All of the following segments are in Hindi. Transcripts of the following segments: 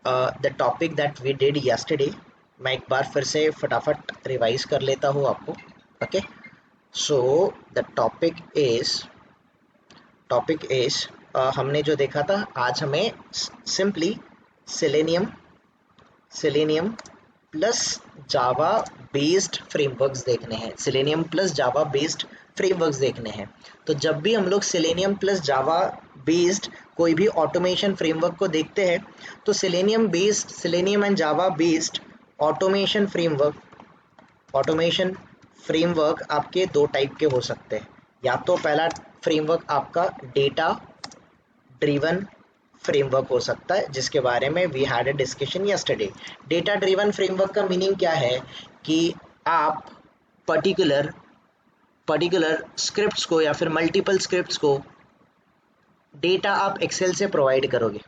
The topic that we did yesterday. मैं एक बार फिर से फटाफट रिवाइज कर लेता हूँ आपको। Okay, so the topic is हमने जो देखा था, आज हमें simply selenium selenium plus Java based frameworks देखने हैं। Selenium plus Java based frameworks देखने हैं। तो जब भी हम लोग सेलेनियम प्लस जावा बेस्ड कोई भी ऑटोमेशन फ्रेमवर्क को देखते हैं, तो selenium and Java based automation framework आपके दो टाइप के हो सकते हैं। या तो पहला फ्रेमवर्क आपका डेटा ड्रिवन फ्रेमवर्क हो सकता है, जिसके बारे में we had a discussion yesterday. Data driven framework का मीनिंग क्या है कि आप पर्टिकुलर पर्टिकुलर स्क्रिप्ट्स को या फिर मल्टीपल स्क्रिप्ट्स को डेटा आप एक्सेल से प्रोवाइड करोगे।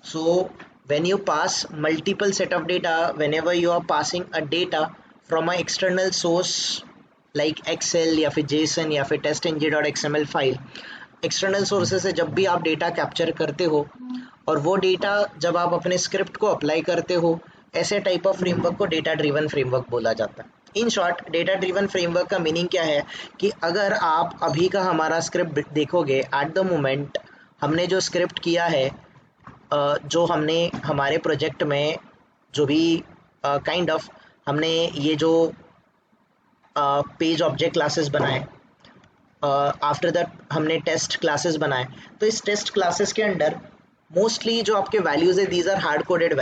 सो when you pass multiple set of data, whenever you are passing a data from a external source like excel या फिर json या फिर testng.xml फाइल, एक्सटर्नल सोर्सेज से जब भी आप डेटा कैप्चर करते हो और वो डेटा जब आप अपने स्क्रिप्ट को अप्लाई करते हो, ऐसे टाइप ऑफ फ्रेमवर्क को डेटा ड्रिवन फ्रेमवर्क बोला जाता है। In short, data driven framework का मीनिंग क्या है कि अगर आप अभी का हमारा स्क्रिप्ट देखोगे, एट द मोमेंट हमने जो स्क्रिप्ट किया है, जो हमने हमारे प्रोजेक्ट में जो भी काइंड ऑफ हमने ये जो पेज ऑब्जेक्ट क्लासेस बनाए, आफ्टर दैट हमने टेस्ट क्लासेस बनाए, तो इस टेस्ट क्लासेस के अंडर मोस्टली जो आपके वैल्यूज है, these are hard coded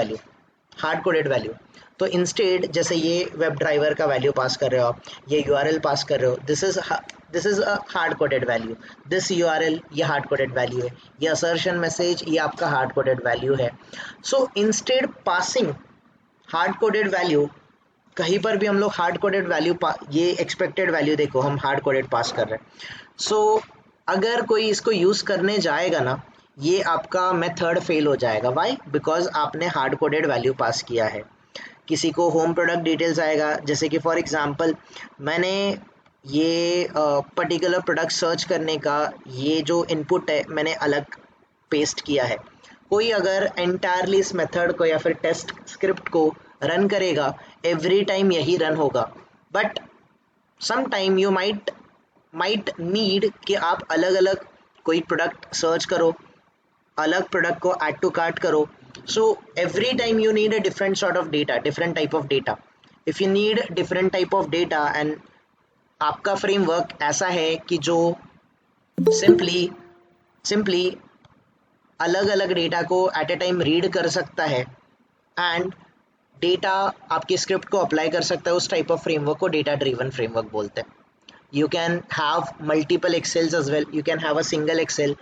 value. तो इंस्टेड, जैसे ये वेब ड्राइवर का वैल्यू पास कर रहे हो आप, ये यूआरएल पास कर रहे हो, this is a hard coded value. This URL ये हार्ड कोडेड वैल्यू है, ये असर्शन मैसेज ये आपका हार्ड कोडेड वैल्यू है। So instead passing hard coded value, कहीं पर भी हम लोग हार्ड कोडेड वैल्यू, ये एक्सपेक्टेड वैल्यू देखो हम हार्ड कोडेड पास कर रहे हैं। सो अगर कोई इसको यूज करने जाएगा ना, ये आपका मेथड फेल हो जाएगा। व्हाई? बिकॉज आपने हार्ड कोडेड वैल्यू पास किया है। किसी को होम प्रोडक्ट डिटेल्स आएगा, जैसे कि फॉर एग्जांपल मैंने ये पर्टिकुलर प्रोडक्ट सर्च करने का ये जो इनपुट है मैंने अलग पेस्ट किया है। कोई अगर एंटायरली इस मेथड को या फिर टेस्ट स्क्रिप्ट को रन करेगा, एवरी टाइम यही रन होगा। But some time you might need कि आप अलग अलग कोई प्रोडक्ट सर्च करो, अलग प्रोडक्ट को ऐड टू कार्ट करो। So every time you need a different sort of data, different type of data. If you need different type of data and आपका फ्रेमवर्क ऐसा है कि जो सिंपली अलग अलग डेटा को एट ए टाइम रीड कर सकता है एंड डेटा आपके स्क्रिप्ट को अप्लाई कर सकता है, उस टाइप ऑफ फ्रेमवर्क को डेटा ड्रिवन फ्रेमवर्क बोलते हैं। You can have multiple Excels as well, you can have a single Excel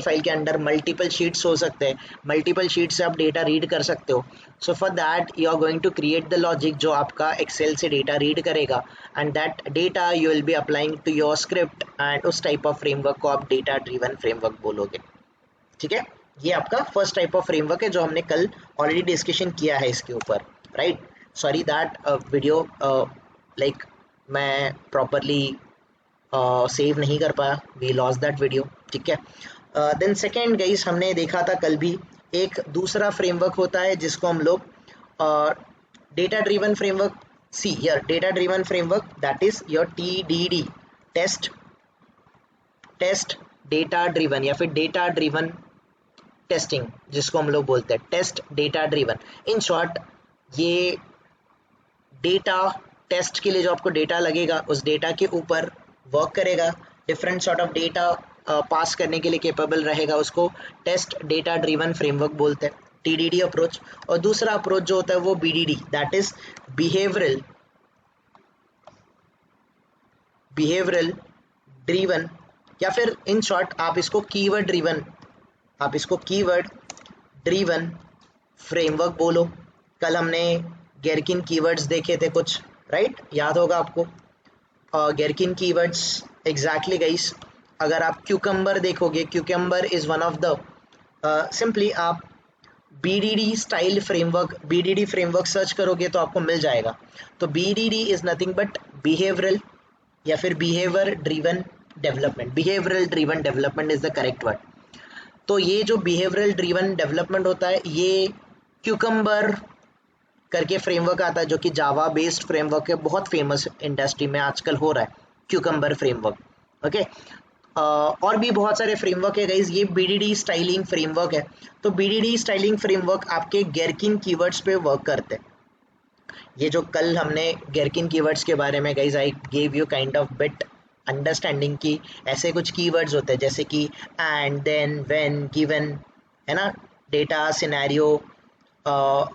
file के अंदर मल्टीपल शीट्स हो सकते हैं, मल्टीपल शीट से आप डेटा रीड कर सकते हो। So for that you are going to create the logic जो आपका एक्सेल से डेटा रीड करेगा and that data you will be applying to your script and उस टाइप ऑफ फ्रेमवर्क को आप डेटा ड्रिवन फ्रेमवर्क बोलोगे। ठीक है, ये आपका फर्स्ट टाइप ऑफ फ्रेमवर्क है जो हमने कल ऑलरेडी डिस्कशन किया है इसके ऊपर, right? Sorry that video like मैं प्रॉपरली सेव नहीं कर पाया, वी लॉस्ट दैट वीडियो। ठीक है, देन सेकेंड गाइस, हमने देखा था कल भी एक दूसरा फ्रेमवर्क होता है जिसको हम लोग data driven framework, see here data driven framework, that is your TDD, test data driven या फिर डेटा ड्रिवन टेस्टिंग, जिसको हम लोग बोलते हैं test data driven. In short, ये डेटा टेस्ट के लिए जो आपको डेटा लगेगा, उस डेटा के ऊपर वर्क करेगा, different sort of data pass करने के लिए केपेबल रहेगा, उसको टेस्ट डेटा ड्रिवन फ्रेमवर्क बोलते हैं, TDD अप्रोच। और दूसरा अप्रोच जो होता है वो BDD, that is behavioural driven, या फिर इन शॉर्ट आप इसको कीवर्ड ड्रिवन फ्रेमवर्क बोलो। कल हमने गेरकिन कीवर्ड्स देखे थे कुछ, राइट? याद होगा आपको गेरकिन कीवर्ड्स। एग्जैक्टली गाइस, अगर आप क्यूकम्बर देखोगे, cucumber is one of the simply आप BDD फ्रेमवर्क सर्च करोगे तो आपको मिल जाएगा। तो BDD is nothing but behavioural या फिर behaviour driven development is the correct word. तो ये जो बिहेवियरल ड्रिवन डेवलपमेंट होता है, ये क्यूकम्बर करके फ्रेमवर्क आता है जो कि जावा बेस्ड फ्रेमवर्क है, बहुत फेमस इंडस्ट्री में आजकल हो रहा है क्यूकम्बर फ्रेमवर्क। ओके, और भी बहुत सारे फ्रेमवर्क है गाइज। ये बीडीडी स्टाइलिंग फ्रेमवर्क है। तो बीडीडी स्टाइलिंग फ्रेमवर्क आपके गेरकिन कीवर्ड्स पे वर्क करते हैं। ये जो कल हमने गेरकिन कीवर्ड्स के बारे में guys I gave you kind of bit understanding की ऐसे कुछ कीवर्ड्स होते हैं जैसे कि एंड, देन, व्हेन, गिवन, है ना, डेटा, सिनेरियो,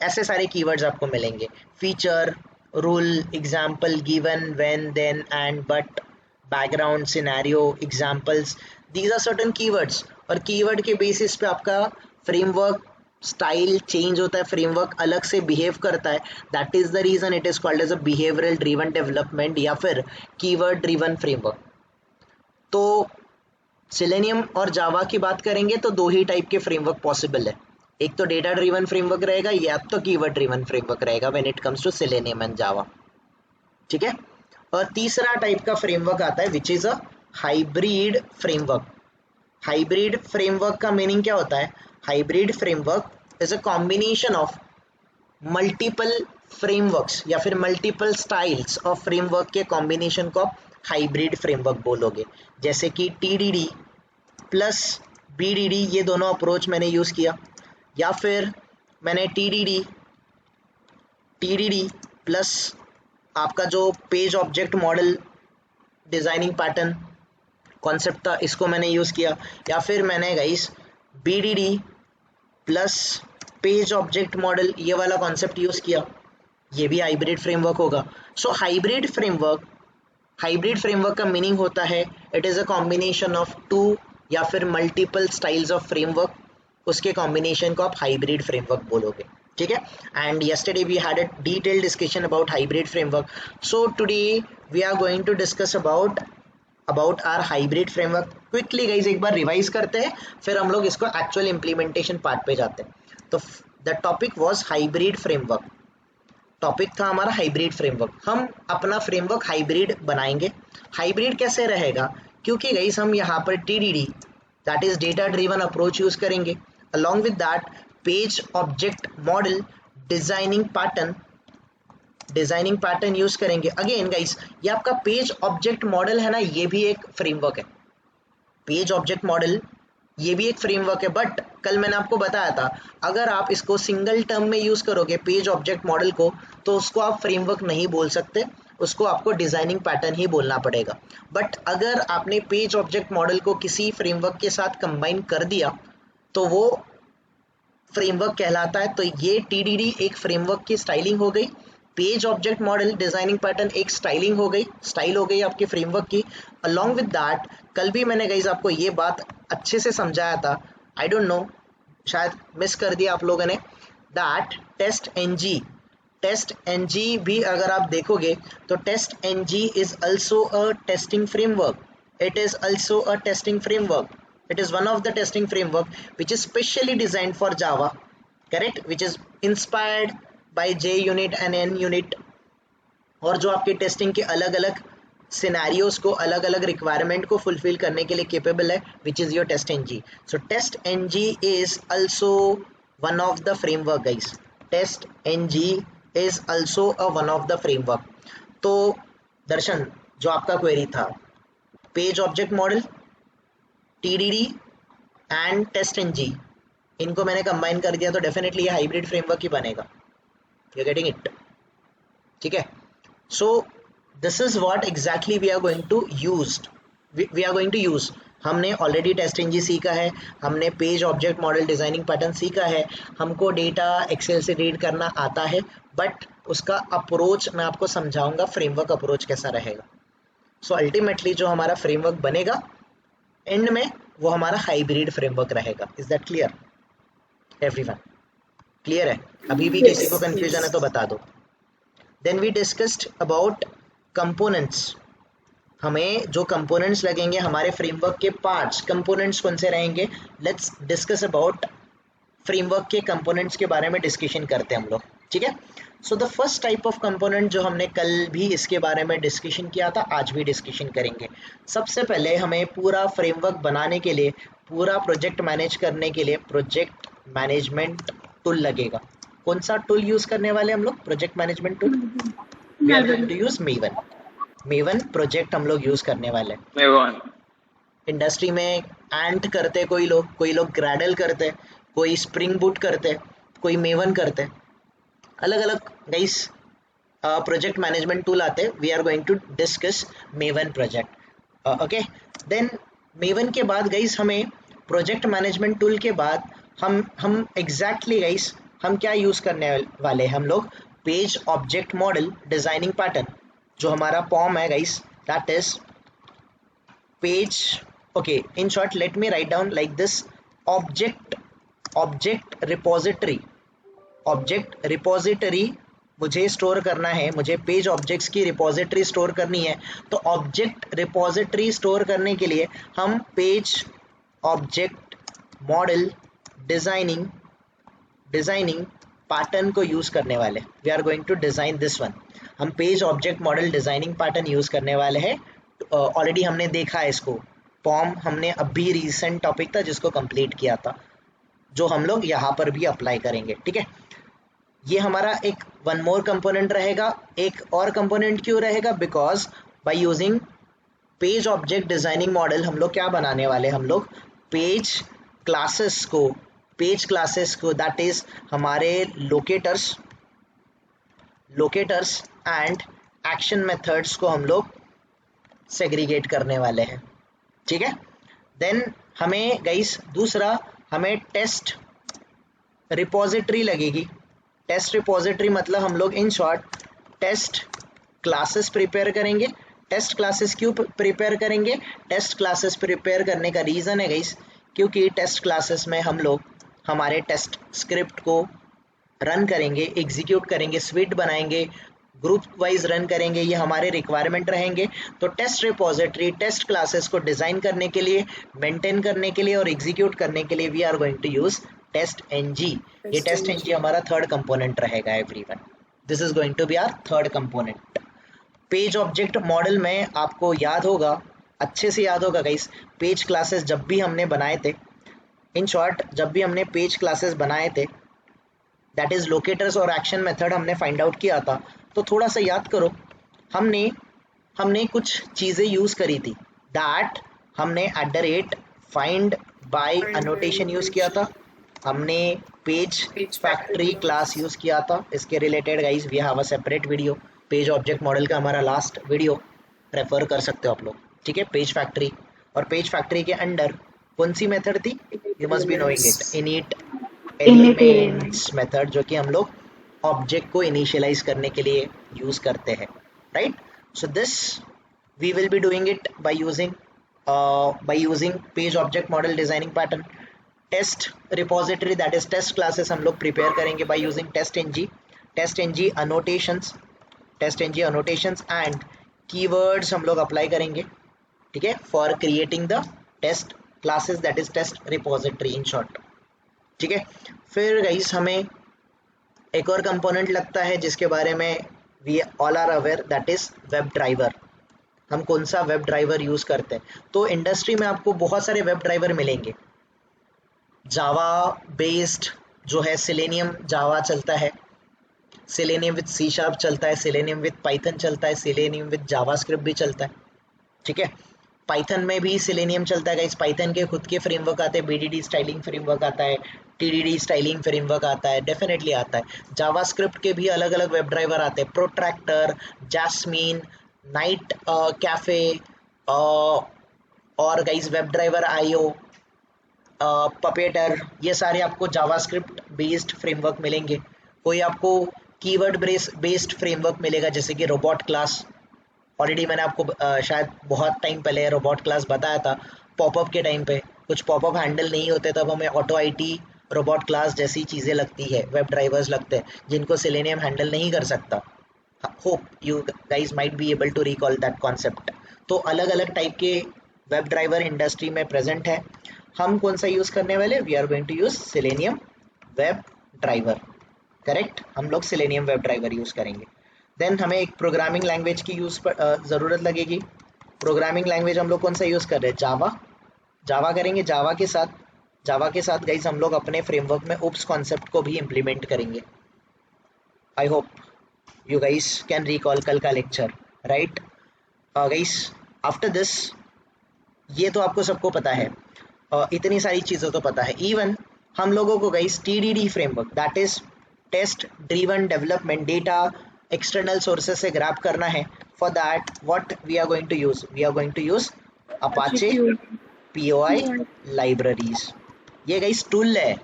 ऐसे सारे कीवर्ड्स आपको मिलेंगे। Feature, rule, example, given, when, then, and, but, background, scenario, examples, these are certain keywords. और कीवर्ड के बेसिस पे आपका फ्रेमवर्क स्टाइल चेंज होता है, फ्रेमवर्क अलग से बिहेव करता है। That is the reason it is called as a behavioural driven development या फिर कीवर्ड ड्रिवन फ्रेमवर्क। तो सेलेनियम और जावा की बात करेंगे तो दो ही टाइप के फ्रेमवर्क पॉसिबल है, एक तो डेटा ड्रिवन फ्रेमवर्क रहेगा या तो कीवर्ड ड्रिवन फ्रेमवर्क रहेगा when it comes to Selenium and Java. ठीक है, और तीसरा टाइप का फ्रेमवर्क आता है which is a hybrid framework. Hybrid framework का मीनिंग क्या होता है? Hybrid framework is a combination of multiple frameworks या फिर मल्टीपल स्टाइल्स ऑफ फ्रेमवर्क के कॉम्बिनेशन को आप हाइब्रिड फ्रेमवर्क बोलोगे। जैसे कि टीडीडी प्लस बीडीडी, ये दोनों अप्रोच मैंने यूज़ किया, या फिर मैंने टीडीडी प्लस आपका जो page object model designing pattern concept था इसको मैंने यूज़ किया, या फिर मैंने guys VDD plus page object model ये वाला कॉन्सेप्ट यूज़ किया, ये भी हाइब्रिड फ्रेमवर्क होगा। सो हाइब्रिड फ्रेमवर्क का मीनिंग होता है it is a combination of two या फिर मल्टीपल स्टाइल्स ऑफ फ्रेमवर्क, उसके कॉम्बिनेशन को आप हाइब्रिड फ्रेमवर्क बोलोगे। ठीक है, and yesterday we had a detailed discussion about hybrid framework. So today we are going to discuss about our hybrid framework. Quickly guys एक बार रिवाइज करते हैं, फिर हम लोग इसको एक्चुअल इम्प्लीमेंटेशन पार्ट पे जाते हैं। तो the topic was hybrid framework. Topic था हमारा हाइब्रिड फ्रेमवर्क। हम अपना फ्रेमवर्क हाइब्रिड बनाएंगे। हाइब्रिड कैसे रहेगा? क्योंकि गाइस हम यहाँ पर TDD that is data driven approach use करेंगे, along with that page object model designing pattern use करेंगे। अगेन गाइस ये आपका पेज ऑब्जेक्ट मॉडल है ना, ये भी एक फ्रेमवर्क है। पेज ऑब्जेक्ट मॉडल ये भी एक फ्रेमवर्क है, बट कल मैंने आपको बताया था अगर आप इसको सिंगल टर्म में यूज करोगे पेज ऑब्जेक्ट मॉडल को, तो उसको आप फ्रेमवर्क नहीं बोल सकते, उसको आपको डिजाइनिंग पैटर्न ही बोलना पड़ेगा। बट अगर आपने पेज ऑब्जेक्ट मॉडल को किसी फ्रेमवर्क के साथ कंबाइन कर दिया तो वो फ्रेमवर्क कहलाता है। तो ये टीडीडी एक फ्रेमवर्क की स्टाइलिंग हो गई, page object model designing pattern एक स्टाइल हो गई आपके फ्रेमवर्क की। अलॉन्ग विद दैट कल भी मैंने गाइस आपको ये बात अच्छे से समझाया था, आई डोंट नो शायद मिस कर दिया आप लोगों ने, दैट टेस्ट एनजी भी अगर आप देखोगे तो TestNG is also a testing framework. It is also a testing framework. It is one of the testing framework which is specially designed for Java, correct? Which is inspired by JUnit and NUnit, और जो आपके टेस्टिंग के अलग अलग सिनेरियोज को, अलग अलग रिक्वायरमेंट को फुलफिल करने के लिए केपेबल है, which is your TestNG. So TestNG is also one of the framework guys. TestNG is also a one of the framework. तो दर्शन, जो आपका क्वेरी था page object model, TDD and TestNG, इनको मैंने कंबाइन कर दिया तो डेफिनेटली ये हाइब्रिड फ्रेमवर्क ही बनेगा। You are getting it? ठीक है, so this is what exactly we are going to use. हमने ऑलरेडी टेस्ट एनजी सीखा है, हमने page object model designing pattern सीखा है, हमको डेटा एक्सेल से रीड करना आता है, बट उसका अप्रोच मैं आपको समझाऊंगा, फ्रेमवर्क अप्रोच कैसा रहेगा। सो अल्टीमेटली जो हमारा फ्रेमवर्क बनेगा एंड में वो हमारा हाइब्रिड फ्रेमवर्क रहेगा। Is that clear everyone? Clear है? अभी भी किसी को कंफ्यूजन है तो बता दो। Then we discussed about components. हमें जो कंपोनेंट्स लगेंगे हमारे फ्रेमवर्क के पार्ट्स, कंपोनेंट्स कौन से रहेंगे, लेट्स डिस्कस अबाउट फ्रेमवर्क के कंपोनेंट्स के बारे में डिस्कशन करते हैं हम लोग। ठीक है, so the first type of component जो हमने कल भी इसके बारे में डिस्कशन किया था, आज भी डिस्कशन करेंगे। सबसे पहले हमें पूरा फ्रेमवर्क बनाने के लिए, पूरा प्रोजेक्ट मैनेज करने के लिए प्रोजेक्ट मैनेजमेंट टूल लगेगा। कौन सा टूल यूज करने वाले हम लोग? Project management tool. We are going to use Maven. Maven project हम लोग यूज करने वाले हैं। मेवन। इंडस्ट्री में एंट करते कोई लोग ग्रैडल करते, कोई स्प्रिंग बूट करते, कोई मेवन करते, अलग अलग गाइस प्रोजेक्ट मैनेजमेंट टूल आते हैं। We are going to discuss Maven project. Okay, then Maven के बाद गाइस हमें प्रोजेक्ट मैनेजमेंट टूल के बाद हम एग्जैक्टली गाइस हम क्या यूज करने वाले हैं? हम लोग page object model designing pattern, जो हमारा पॉम है guys, that is page. okay, in short let me write down like this: object repository मुझे स्टोर करना है, मुझे पेज ऑब्जेक्ट्स की रिपोजिटरी स्टोर करनी है। तो ऑब्जेक्ट रिपोजिटरी स्टोर करने के लिए हम page object model designing pattern को यूज करने वाले। We are going to design this one. हम page object model designing pattern use करने वाले हैं। ऑलरेडी हमने देखा है इसको, फॉर्म हमने अभी रिसेंट टॉपिक था जिसको कंप्लीट किया था, जो हम लोग यहाँ पर भी अप्लाई करेंगे। ठीक है, ये हमारा एक वन मोर कंपोनेंट रहेगा। एक और कंपोनेंट क्यों रहेगा? Because by using page object designing model हम लोग क्या बनाने वाले? हम लोग पेज क्लासेस को दैट इज हमारे लोकेटर्स एंड एक्शन मेथड्स को हम लोग सेग्रीगेट करने वाले हैं। ठीक है, देन हमें गाइस दूसरा हमें टेस्ट रिपोजिटरी लगेगी। टेस्ट रिपोजिटरी मतलब हम लोग in short test classes prepare करेंगे। टेस्ट क्लासेस क्यों प्रिपेयर करेंगे? टेस्ट क्लासेस प्रिपेयर करने का रीज़न है गाइस, क्योंकि टेस्ट क्लासेस में हम लोग हमारे टेस्ट स्क्रिप्ट को रन करेंगे, एग्जीक्यूट करेंगे, स्विट बनाएंगे, ग्रुप वाइज रन करेंगे, ये हमारे रिक्वायरमेंट रहेंगे। तो टेस्ट रिपोजिटरी टेस्ट क्लासेस को डिज़ाइन करने के लिए, मेंटेन करने के लिए और एग्जीक्यूट करने के लिए we are going to use TestNG. ये टेस्ट एनजी हमारा थर्ड कंपोनेंट रहेगा everyone. This is going to be our third component. Page object model में आपको याद होगा, अच्छे से याद होगा गाइस, पेज क्लासेस जब भी हमने बनाए थे, इन शॉर्ट जब भी हमने पेज क्लासेस बनाए थे, दैट इज लोकेटर्स और एक्शन मेथड हमने फाइंड आउट किया था। तो थोड़ा सा याद करो, हमने कुछ चीज़ें यूज़ करी थी। दैट हमने @ फाइंड बाय अनोटेशन यूज़ किया था, हमने पेज फैक्ट्री क्लास यूज़ किया था। इसके related guys we have a separate video, page object model का हमारा लास्ट वीडियो रेफर कर सकते हो आप लोग। ठीक है, पेज फैक्ट्री, और पेज फैक्ट्री के अंडर कौन सी मेथड थी? You must be knowing it, init elements method, जो कि हम लोग ऑब्जेक्ट को इनिशियलाइज करने के लिए यूज करते हैं, right? So this we will be doing it by using page object model designing pattern. Test repository that is test classes हम लोग प्रिपेयर करेंगे by using TestNG annotations and keywords हम लोग अप्लाई करेंगे। ठीक है, for creating the test classes that is test repository in short. ठीक है, फिर गाइस हमें एक और कंपोनेंट लगता है जिसके बारे में we all are aware, that is web driver. हम कौन सा वेब ड्राइवर यूज करते हैं? तो इंडस्ट्री में आपको बहुत सारे वेब ड्राइवर मिलेंगे। जावा बेस्ड जो है सिलेनियम जावा चलता है, सिलेनियम विद सी शार्प चलता है, सिलेनियम विद पाइथन चलता है, सिलेनियम विद जावास्क्रिप्ट भी चलता है। ठीक है, पाइथन में भी सिलेनियम चलता है गाइस। पाइथन के खुद के फ्रेमवर्क आते हैं, बीडीडी स्टाइलिंग फ्रेमवर्क आता है, टीडीडी स्टाइलिंग फ्रेमवर्क आता है, डेफिनेटली आता है। जावास्क्रिप्ट के भी अलग अलग वेब ड्राइवर आते हैं, प्रोट्रैक्टर, जैस्मीन, नाइट कैफे, और guys web driver IO, puppeteer, ये सारे आपको जावास्क्रिप्ट बेस्ड फ्रेमवर्क मिलेंगे। कोई आपको कीवर्ड बेस्ड फ्रेमवर्क मिलेगा, जैसे कि रोबोट क्लास। ऑलरेडी मैंने आपको शायद बहुत टाइम पहले रोबोट क्लास बताया था। पॉपअप के टाइम पे कुछ पॉपअप हैंडल नहीं होते, तब हमें ऑटो आईटी, रोबोट क्लास जैसी चीज़ें लगती है, वेब ड्राइवर्स लगते हैं जिनको सिलेनियम हैंडल नहीं कर सकता। Hope you guys might be able to recall that concept. तो अलग अलग टाइप के वेब ड्राइवर इंडस्ट्री में प्रेजेंट है। हम कौन सा यूज़ करने वाले? We are going to use Selenium web driver. Correct, हम लोग सिलेनियम वेब ड्राइवर यूज़ करेंगे। देन हमें एक प्रोग्रामिंग लैंग्वेज की ज़रूरत लगेगी। प्रोग्रामिंग लैंग्वेज हम लोग कौन सा यूज़ कर रहे हैं? जावा करेंगे। जावा के साथ गाइस हम लोग अपने फ्रेमवर्क में ओप्स कॉन्सेप्ट को भी इम्प्लीमेंट करेंगे। I hope you guys can recall कल का lecture, right guys. After this, ये तो आपको सबको पता है, इतनी सारी चीज़ें तो पता है। इवन हम लोगों को guys TDD framework, that is test driven development, data external sources से ग्रैब करना है। For that what we are going to use, we are going to use Apache POI libraries. ये गाइस टूल है,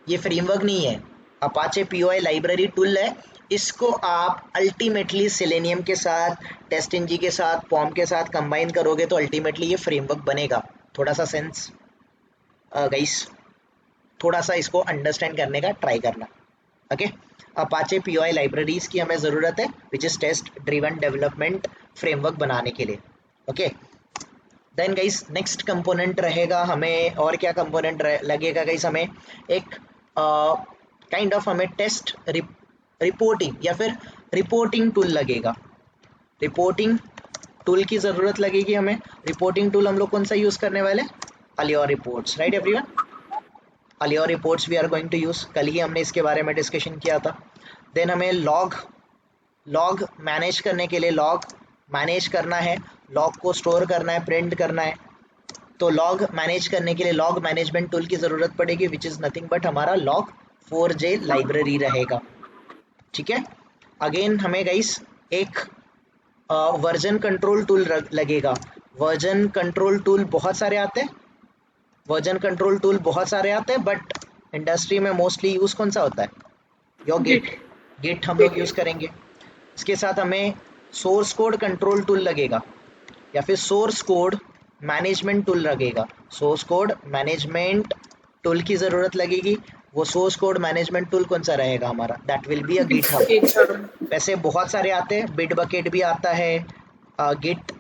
ये फ्रेमवर्क नहीं है। अपाचे POI लाइब्रेरी टूल है। इसको आप अल्टीमेटली सेलेनियम के साथ, टेस्ट इंजी के साथ, पॉम के साथ कंबाइन करोगे तो अल्टीमेटली ये फ्रेमवर्क बनेगा। थोड़ा सा सेंस गाइस, थोड़ा सा इसको अंडरस्टैंड करने का ट्राई करना। ओके, अपाचे POI लाइब्रेरीज की हमें ज़रूरत है, which is test driven development framework बनाने के लिए। Okay, then guys next component रहेगा हमें, और क्या कंपोनेंट लगेगा गाइस, हमें एक काइंड ऑफ हमें टेस्ट रिपोर्टिंग या फिर रिपोर्टिंग टूल लगेगा। रिपोर्टिंग टूल की ज़रूरत लगेगी हमें। रिपोर्टिंग टूल हम लोग कौन सा यूज़ करने वाले, Allure reports, right everyone. Allure reports we are going to use, कल ही हमने इसके बारे में डिस्कशन किया था। देन हमें लॉग मैनेज करने के लिए लॉग मैनेज करना है, लॉग को स्टोर करना है, प्रिंट करना है। तो लॉग मैनेज करने के लिए लॉग मैनेजमेंट टूल की ज़रूरत पड़ेगी, विच इज़ नथिंग बट हमारा log4j लाइब्रेरी रहेगा। ठीक है, अगेन हमें गाइस एक वर्जन कंट्रोल टूल लगेगा। वर्जन कंट्रोल टूल बहुत सारे आते हैं, बट इंडस्ट्री में मोस्टली यूज़ कौन सा होता है, योर गिट हम लोग यूज़ करेंगे। इसके साथ हमें सोर्स कोड कंट्रोल टूल लगेगा, या फिर सोर्स कोड मैनेजमेंट टूल लगेगा। सोर्स कोड मैनेजमेंट टूल की ज़रूरत लगेगी। वो सोर्स कोड मैनेजमेंट टूल कौन सा रहेगा हमारा, that will be a GitHub. वैसे बहुत सारे आते हैं, बिटबकेट भी आता है, गिट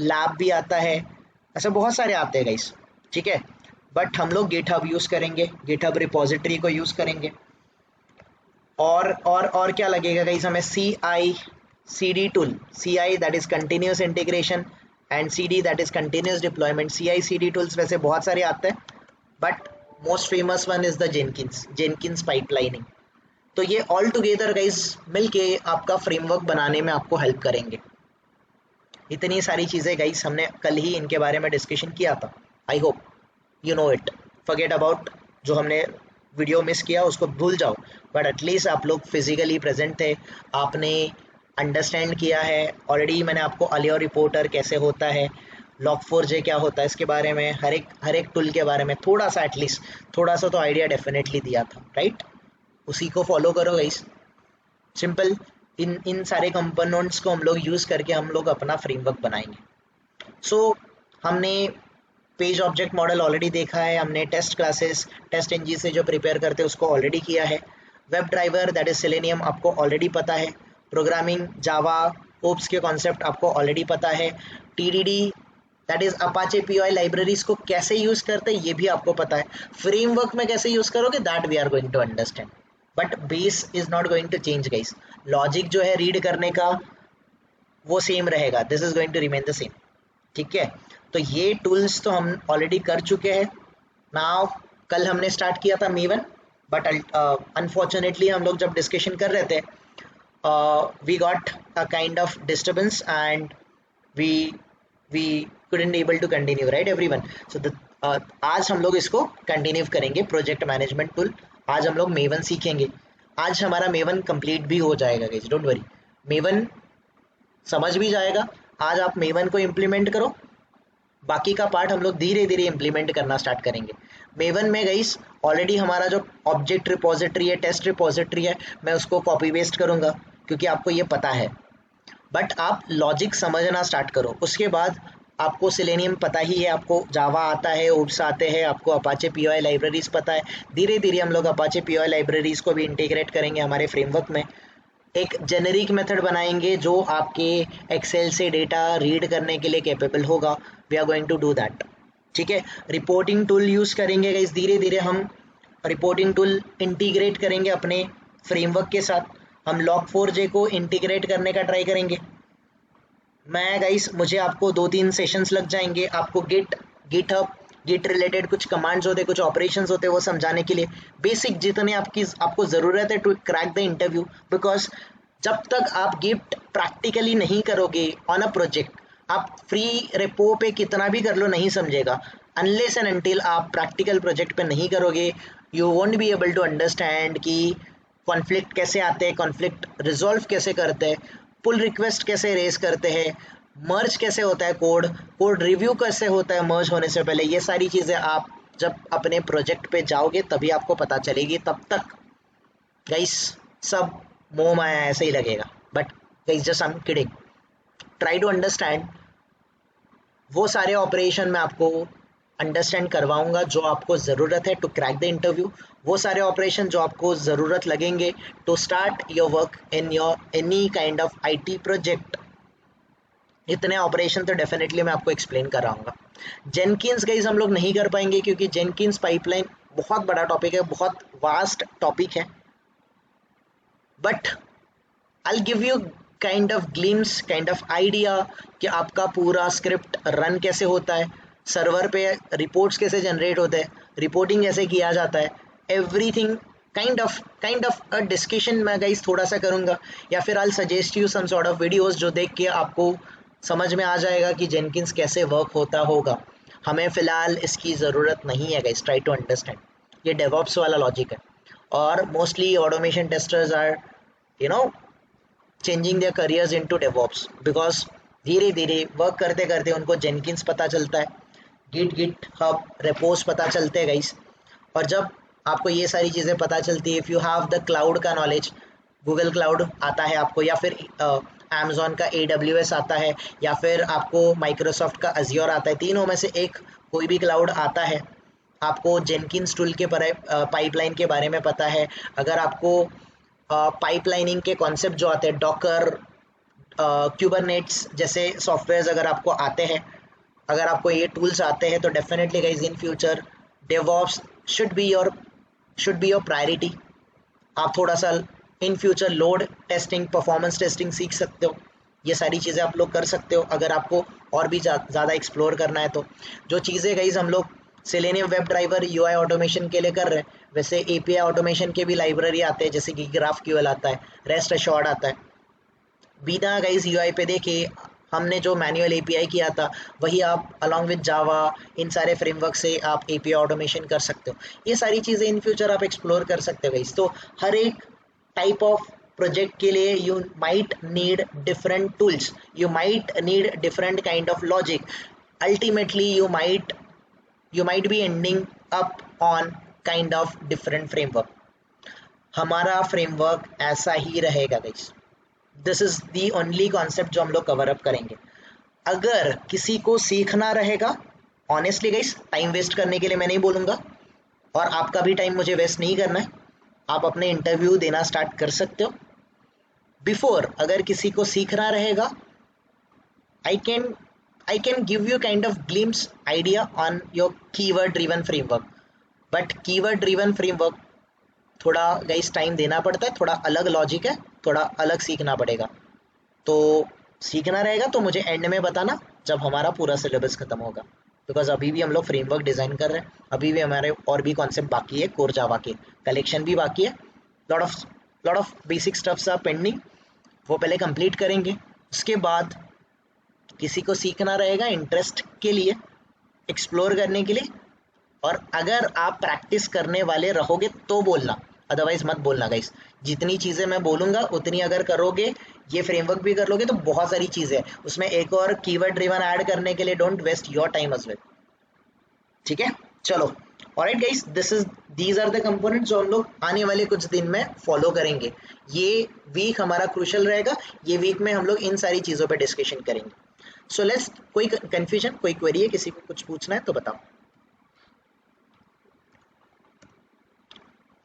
लैब भी आता है, ऐसे बहुत सारे आते हैं गाइस। ठीक है, बट हम लोग गिटहब यूज़ करेंगे, गिटहब रिपोजिटरी को यूज़ करेंगे। और क्या लगेगा गाइस हमें, CI/CD tool, CI that is continuous integration and CD that is continuous deployment. CI/CD tools वैसे बहुत सारे आते हैं, but most famous one is the Jenkins pipelining. तो ये ऑल टुगेदर गाइस मिलके आपका फ्रेमवर्क बनाने में आपको हेल्प करेंगे। इतनी सारी चीज़ें गाइस हमने कल ही इनके बारे में डिस्कशन किया था। I hope you know it, forget about जो हमने वीडियो मिस किया उसको भूल जाओ, बट एटलीस्ट आप लोग फिजिकली प्रेजेंट थे, आपने अंडरस्टैंड किया है। ऑलरेडी मैंने आपको अलियोर रिपोर्टर कैसे होता है, log4j क्या होता है, इसके बारे में हर एक टूल के बारे में थोड़ा सा, एटलीस्ट थोड़ा सा तो आइडिया डेफिनेटली दिया था, राइट। उसी को फॉलो करो गाइस, सिंपल। इन सारे कंपोनेंट्स को हम लोग यूज़ करके हम लोग अपना फ्रेमवर्क बनाएंगे। सो हमने पेज ऑब्जेक्ट मॉडल ऑलरेडी देखा है, हमने टेस्ट क्लासेस टेस्ट एनजी से जो प्रिपेयर करते हैं उसको ऑलरेडी किया है। Web driver that is selenium आपको ऑलरेडी पता है। प्रोग्रामिंग जावा ओप्स के कॉन्सेप्ट आपको ऑलरेडी पता है। TDD that is Apache POI libraries को कैसे यूज़ करते हैं ये भी आपको पता है। फ्रेमवर्क में कैसे यूज़ करोगे that we are going to understand, but base is not going to change guys. Logic जो है रीड करने का वो सेम रहेगा, this is going to remain the same. ठीक है, तो ये टूल्स तो हम ऑलरेडी कर चुके हैं। नाउ कल हमने स्टार्ट किया था मेवन, बट अनफॉर्चुनेटली हम लोग जब डिस्कशन कर रहे थे we got a kind of disturbance and we couldn't able to continue, right everyone. So आज हम लोग इसको कंटिन्यू करेंगे, प्रोजेक्ट मैनेजमेंट टूल। आज हम लोग मेवन सीखेंगे। आज हमारा मेवन कंप्लीट भी हो जाएगा गाइस, डोंट वरी, मेवन समझ भी जाएगा। आज आप मेवन को इम्प्लीमेंट करो, बाकी का पार्ट हम लोग धीरे धीरे इम्प्लीमेंट करना स्टार्ट करेंगे। मेवन में गाइस ऑलरेडी हमारा जो ऑब्जेक्ट रिपोजिटरी है, टेस्ट रिपोजिटरी है, मैं उसको कॉपी पेस्ट करूँगा क्योंकि आपको ये पता है। बट आप लॉजिक समझना स्टार्ट करो, उसके बाद आपको सेलेनियम पता ही है, आपको जावा आता है, ओप्स आते हैं, आपको अपाचे POI लाइब्रेरीज पता है। धीरे धीरे हम लोग अपाचे POI लाइब्रेरीज को भी इंटीग्रेट करेंगे हमारे फ्रेमवर्क में। एक जेनेरिक मेथड बनाएंगे जो आपके एक्सेल से डेटा रीड करने के लिए कैपेबल होगा। We are going to do that. ठीक है, रिपोर्टिंग टूल यूज़ करेंगे गाइस, धीरे धीरे हम रिपोर्टिंग टूल इंटीग्रेट करेंगे अपने फ्रेमवर्क के साथ। हम log4j को इंटीग्रेट करने का ट्राई करेंगे। मैं गाइस मुझे आपको 2-3 सेशंस लग जाएंगे, आपको गिटहब गिट रिलेटेड कुछ कमांड्स होते, कुछ ऑपरेशंस होते, वो समझाने के लिए बेसिक जितने आपको ज़रूरत है to crack the interview. Because जब तक आप गिट प्रैक्टिकली नहीं करोगे ऑन अ प्रोजेक्ट, आप फ्री रेपो पे कितना भी कर लो नहीं समझेगा। अनलेस एंड अनटिल आप प्रैक्टिकल प्रोजेक्ट पे नहीं करोगे, you won't be able to understand कि कॉन्फ्लिक्ट कैसे आते हैं, कॉन्फ्लिक्ट रिजॉल्व कैसे करते हैं, पुल रिक्वेस्ट कैसे रेज करते हैं, मर्ज कैसे होता है, कोड रिव्यू कैसे होता है मर्ज होने से पहले। ये सारी चीज़ें आप जब अपने प्रोजेक्ट पे जाओगे तभी आपको पता चलेगी। तब तक गाइस सब मोह माया ऐसे ही लगेगा। But guys just I am kidding, try to understand. वो सारे ऑपरेशन मैं आपको अंडरस्टैंड करवाऊंगा जो आपको ज़रूरत है टू क्रैक द इंटरव्यू। वो सारे ऑपरेशन जो आपको ज़रूरत लगेंगे to start your work in your any kind of IT project, इतने ऑपरेशन तो डेफिनेटली मैं आपको एक्सप्लेन कराऊंगा। जेनकिंस गाइस हम लोग नहीं कर पाएंगे क्योंकि जेनकिंस पाइपलाइन बहुत बड़ा टॉपिक है, बहुत वास्ट टॉपिक है। But I'll give you kind of glimpse, kind of idea कि आपका पूरा स्क्रिप्ट रन कैसे होता है, सर्वर पे रिपोर्ट्स कैसे जनरेट होते हैं, रिपोर्टिंग कैसे किया जाता है, everything kind of a discussion मैं गाइस थोड़ा सा करूँगा, या फिर I'll suggest you some sort of videos जो देख के आपको समझ में आ जाएगा कि जेनकिंस कैसे वर्क होता होगा। हमें फ़िलहाल इसकी ज़रूरत नहीं है गाइस, ट्राई टू अंडरस्टैंड। ये डेवऑप्स वाला लॉजिक है और mostly automation testers are you know changing their careers into DevOps because धीरे धीरे वर्क करते करते उनको जेनकिंस पता चलता है, गिट हब रेपोस पता चलते हैं गाइस। और जब आपको ये सारी चीज़ें पता चलती है, if you have the cloud का नॉलेज, गूगल क्लाउड आता है आपको, या फिर अमेजोन का AWS आता है, या फिर आपको माइक्रोसॉफ्ट का अज्योर आता है, तीनों में से एक कोई भी क्लाउड आता है, आपको जेनकिंस टूल के पाइपलाइन के बारे में पता है, अगर आपको पाइपलाइनिंग के कॉन्सेप्ट जो आते हैं, डॉकर, क्यूबरनेट्स जैसे सॉफ्टवेयर्स अगर आपको आते हैं, अगर आपको ये टूल्स आते हैं, तो definitely guys in future DevOps should be your priority. आप थोड़ा सा in future load testing, performance testing सीख सकते हो। ये सारी चीज़ें आप लोग कर सकते हो अगर आपको और भी ज़्यादा एक्सप्लोर करना है तो। जो चीज़ें गाइस हम लोग selenium web driver UI automation के लिए कर रहे हैं, वैसे API ऑटोमेशन के भी लाइब्रेरी आते हैं, जैसे कि GraphQL आता है, रेस्ट एश्योर्ड आता है। बिना गाइस UI पे देखे हमने जो मैनुअल API किया था वही आप अलॉन्ग विद जावा इन सारे फ्रेमवर्क से आप API ऑटोमेशन कर सकते हो। ये सारी चीज़ें इन फ्यूचर आप एक्सप्लोर कर सकते हो गाइस। तो हर एक टाइप ऑफ प्रोजेक्ट के लिए you might need different tools, you might need different kind of logic, ultimately you might be ending up on kind of different framework। हमारा फ्रेमवर्क ऐसा ही रहेगा guys. This is the only concept जो हम लोग कवर अप करेंगे। अगर किसी को सीखना रहेगा, ऑनेस्टली गाइस टाइम वेस्ट करने के लिए मैं नहीं बोलूँगा, और आपका भी टाइम मुझे वेस्ट नहीं करना है, आप अपने इंटरव्यू देना स्टार्ट कर सकते हो। बिफोर अगर किसी को सीखना रहेगा, I can give you kind of glimpse idea on your keyword driven framework, but keyword driven framework थोड़ा गाइस टाइम देना पड़ता है, थोड़ा अलग लॉजिक है, थोड़ा अलग सीखना पड़ेगा। तो सीखना रहेगा तो मुझे एंड में बताना जब हमारा पूरा सिलेबस खत्म होगा, बिकॉज अभी भी हम लोग फ्रेमवर्क डिज़ाइन कर रहे हैं, अभी भी हमारे और भी कॉन्सेप्ट बाकी है, कोर जावा के कलेक्शन भी बाकी है, lot of basic stuffs are pending, वो पहले कंप्लीट करेंगे। उसके बाद किसी को सीखना रहेगा इंटरेस्ट के लिए, एक्सप्लोर करने के लिए, और अगर आप प्रैक्टिस करने वाले रहोगे तो बोलना, अदरवाइज मत बोलना गाइस। जितनी चीज़ें मैं बोलूँगा उतनी अगर करोगे, ये फ्रेमवर्क भी कर लोगे तो बहुत सारी चीज़ें हैं उसमें, एक और कीवर्ड ड्रिवन ऐड करने के लिए don't waste your time as well. ठीक है, चलो alright guys, these are the components जो हम लोग आने वाले कुछ दिन में फॉलो करेंगे। ये वीक हमारा क्रूशल रहेगा, ये वीक में हम लोग इन सारी चीज़ों पर डिस्कशन करेंगे। सो लेट्स, कोई कंफ्यूजन, कोई क्वेरी है, किसी को कुछ पूछना है तो बताओ।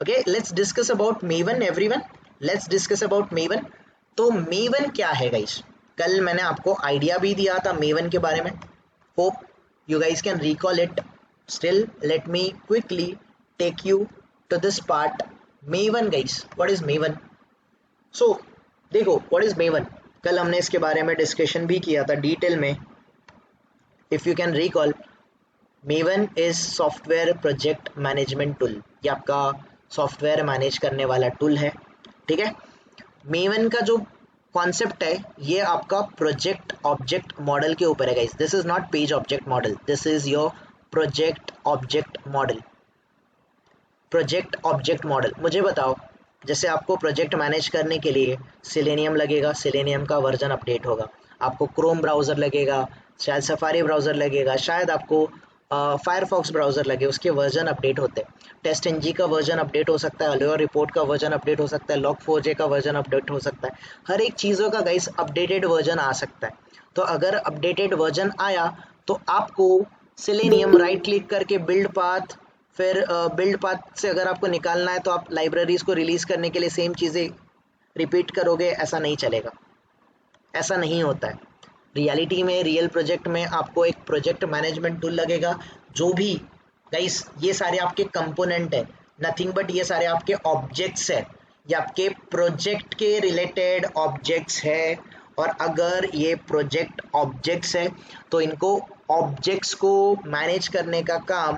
Okay, let's discuss about maven everyone, let's discuss about maven. तो मेवन क्या है गाइस? कल मैंने आपको आइडिया भी दिया था मेवन के बारे में, hope you guys can recall it. Still let me quickly take you to this part. Maven guys, what is Maven? So देखो, व्हाट इज मेवन, कल हमने इसके बारे में डिस्कशन भी किया था डिटेल में, if you can recall. Maven is software project management tool, ये आपका सॉफ्टवेयर मैनेज करने वाला टूल है, ठीक है। मेवन का जो कॉन्सेप्ट है ये आपका प्रोजेक्ट ऑब्जेक्ट मॉडल के ऊपर है guys. This is not page object model, this is your project object model. Project object model, मुझे बताओ, जैसे आपको प्रोजेक्ट मैनेज करने के लिए सिलेनियम लगेगा, सिलेनियम का वर्जन अपडेट होगा, आपको क्रोम ब्राउज़र लगेगा, शायद सफारी ब्राउज़र लगेगा, शायद आपको फायरफॉक्स ब्राउज़र लगे, उसके वर्जन अपडेट होते हैं। टेस्ट एनजी का वर्जन अपडेट हो सकता है, अलोयर रिपोर्ट का वर्जन अपडेट हो सकता है, log4j का वर्जन अपडेट हो सकता है। हर एक चीज़ों का गाइस अपडेटेड वर्जन आ सकता है। तो अगर अपडेटेड वर्जन आया तो आपको सिलेनियम राइट क्लिक करके बिल्ड पाथ, फिर बिल्ड पाथ से अगर आपको निकालना है तो आप लाइब्रेरीज को रिलीज करने के लिए सेम चीज़ें रिपीट करोगे, ऐसा नहीं चलेगा, ऐसा नहीं होता है। रियलिटी में, रियल प्रोजेक्ट में आपको एक प्रोजेक्ट मैनेजमेंट टूल लगेगा। जो भी गाइस ये सारे आपके कंपोनेंट है, नथिंग बट ये सारे आपके ऑब्जेक्ट्स है, ये आपके प्रोजेक्ट के रिलेटेड ऑब्जेक्ट्स है। और अगर ये प्रोजेक्ट ऑब्जेक्ट्स है तो इनको ऑब्जेक्ट्स को मैनेज करने का काम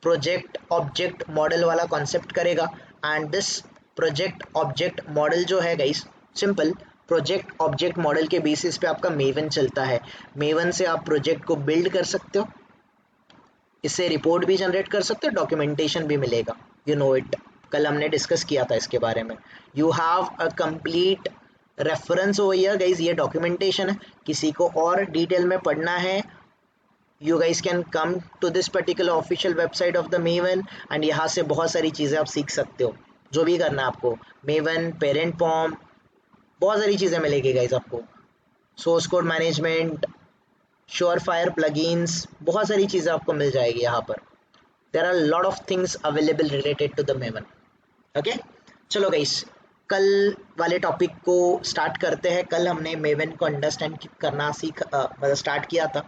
प्रोजेक्ट ऑब्जेक्ट मॉडल वाला कॉन्सेप्ट करेगा। And this project object model जो है guys, simple project object model के बेसिस पे आपका मेवन चलता है। मेवन से आप प्रोजेक्ट को बिल्ड कर सकते हो, इससे रिपोर्ट भी जनरेट कर सकते हो, डॉक्यूमेंटेशन भी मिलेगा, यू नो इट, कल हमने डिस्कस किया था इसके बारे में। You have a complete reference over here guys, ये डॉक्यूमेंटेशन है, किसी को और डिटेल में पढ़ना है you guys can come to this particular official website of the Maven and यहाँ से बहुत सारी चीज़ें आप सीख सकते हो, जो भी करना है आपको। Maven, पेरेंट फॉर्म, बहुत सारी चीज़ें मिलेगी गाइस आपको, source code management, Surefire plugins, बहुत सारी चीज़ें आपको मिल जाएगी यहाँ पर। There are lot of things available related to the Maven। ओके, चलो गाइस कल वाले टॉपिक को स्टार्ट करते हैं। कल हमने Maven को अंडरस्टैंड करना मतलब स्टार्ट किया था।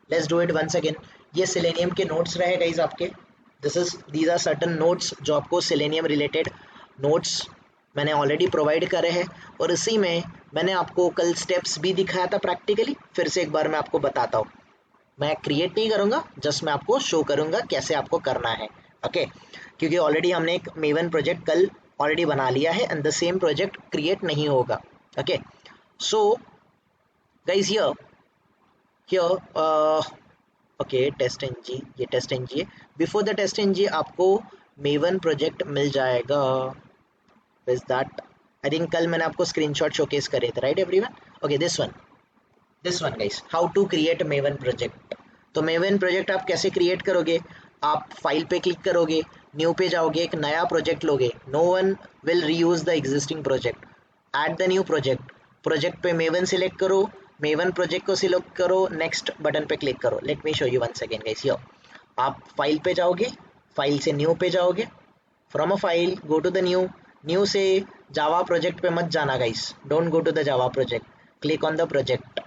Let's do it once again. ये सिलेनियम के नोट्स रहे गाइस आपके, दीज आर सर्टन नोट्स जो आपको सिलेनियम रिलेटेड नोट्स मैंने ऑलरेडी प्रोवाइड करे हैं। और इसी में मैंने आपको कल स्टेप्स भी दिखाया था प्रैक्टिकली, फिर से एक बार मैं आपको बताता हूँ। मैं क्रिएट नहीं करूँगा, जस्ट मैं आपको शो करूँगा कैसे आपको करना है, ओके। क्योंकि ऑलरेडी हमने एक मेवन प्रोजेक्ट कल ऑलरेडी बना लिया है and the same project create नहीं होगा, okay. So guys here okay, TestNG, ये टेस्ट एनजी है। बिफोर द टेस्ट एनजी आपको मेवन प्रोजेक्ट मिल जाएगा, इज दैट, आई थिंक कल मैंने आपको स्क्रीनशॉट शोकेस करे थे, right everyone? Okay, this one guys, how to create Maven project. तो मेवन प्रोजेक्ट आप कैसे क्रिएट करोगे? आप फाइल पे क्लिक करोगे, न्यू पे जाओगे, एक नया प्रोजेक्ट लोगे, no one will reuse the existing project, add the new project, project पे मेवन सिलेक्ट करो, मेवन प्रोजेक्ट को सिलेक्ट करो, नेक्स्ट बटन पे क्लिक करो। Let me show you once again guys. Here आप फाइल पे जाओगे, फाइल से न्यू पे जाओगे, from a file go to the new, new से जावा प्रोजेक्ट पे मत जाना guys, don't go to the Java project, click on the project.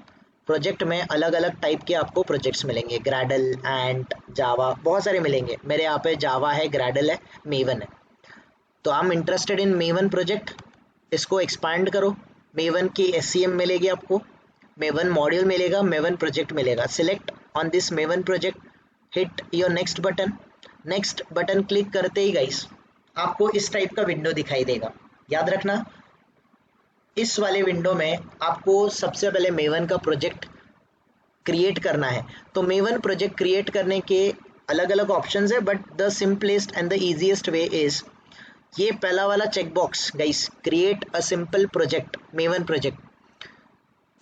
Project में अलग अलग टाइप के आपको प्रोजेक्ट्स मिलेंगे, ग्रैडल, एंट, जावा, बहुत सारे मिलेंगे। मेरे यहाँ पे जावा है, ग्रैडल है, मेवन है। तो I am interested in maven project, इसको एक्सपांड करो, मेवन की SCM मिलेगी आपको, मेवन मॉड्यूल मिलेगा, मेवन प्रोजेक्ट मिलेगा। Select on this Maven project, hit your next button. Next button click करते ही गाइस आपको इस टाइप का विंडो दिखाई देगा। याद रखना, इस वाले विंडो में आपको सबसे पहले मेवन का प्रोजेक्ट क्रिएट करना है। तो मेवन प्रोजेक्ट क्रिएट करने के अलग अलग ऑप्शंस है, but the simplest and the easiest way is ये पहला वाला checkbox guys, create a simple project, maven project,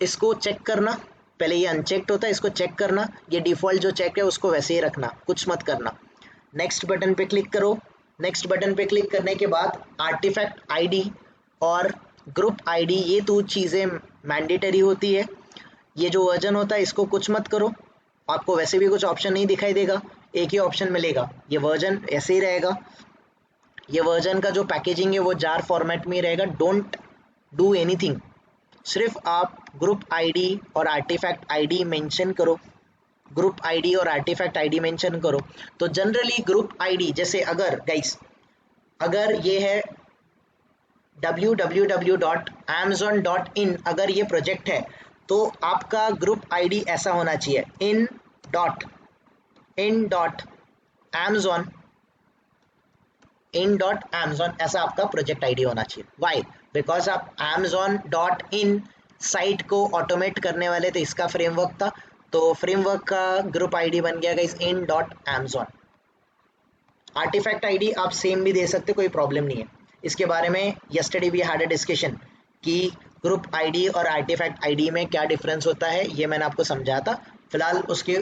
इसको चेक करना। पहले ये अनचेक्ड होता है, इसको चेक करना, ये डिफ़ॉल्ट जो चेक है उसको वैसे ही रखना, कुछ मत करना। नेक्स्ट बटन पे क्लिक करो, नेक्स्ट बटन पे क्लिक करने के बाद आर्टिफैक्ट आईडी और ग्रुप आईडी, ये दो चीज़ें मैंडेटरी होती है। ये जो वर्जन होता है इसको कुछ मत करो, आपको वैसे भी कुछ ऑप्शन नहीं दिखाई देगा, एक ही ऑप्शन मिलेगा, ये वर्जन ऐसे ही रहेगा। ये वर्जन का जो पैकेजिंग है वो जार फॉर्मेट में ही रहेगा। डोंट डू एनीथिंग, सिर्फ आप ग्रुप आईडी और आर्टिफैक्ट आईडी मेंशन करो, ग्रुप आईडी और आर्टिफैक्ट आईडी मेंशन करो। तो जनरली ग्रुप आईडी, जैसे अगर गाइस अगर ये है www.amazon.in, अगर ये प्रोजेक्ट है तो आपका ग्रुप आईडी ऐसा होना चाहिए, in इन डॉट Amazon ऐसा आपका प्रोजेक्ट आईडी होना चाहिए। वाई? बिकॉज आप Amazon.in साइट को ऑटोमेट करने वाले थे, इसका फ्रेमवर्क था, तो फ्रेमवर्क का ग्रुप आईडी बन गया गाइस in.Amazon। आर्टिफैक्ट आईडी आप सेम भी दे सकते, कोई प्रॉब्लम नहीं है। इसके बारे में yesterday we had a discussion कि ग्रुप आईडी और आर्टिफैक्ट आईडी में क्या डिफरेंस होता है, ये मैंने आपको समझाया था। फिलहाल उसके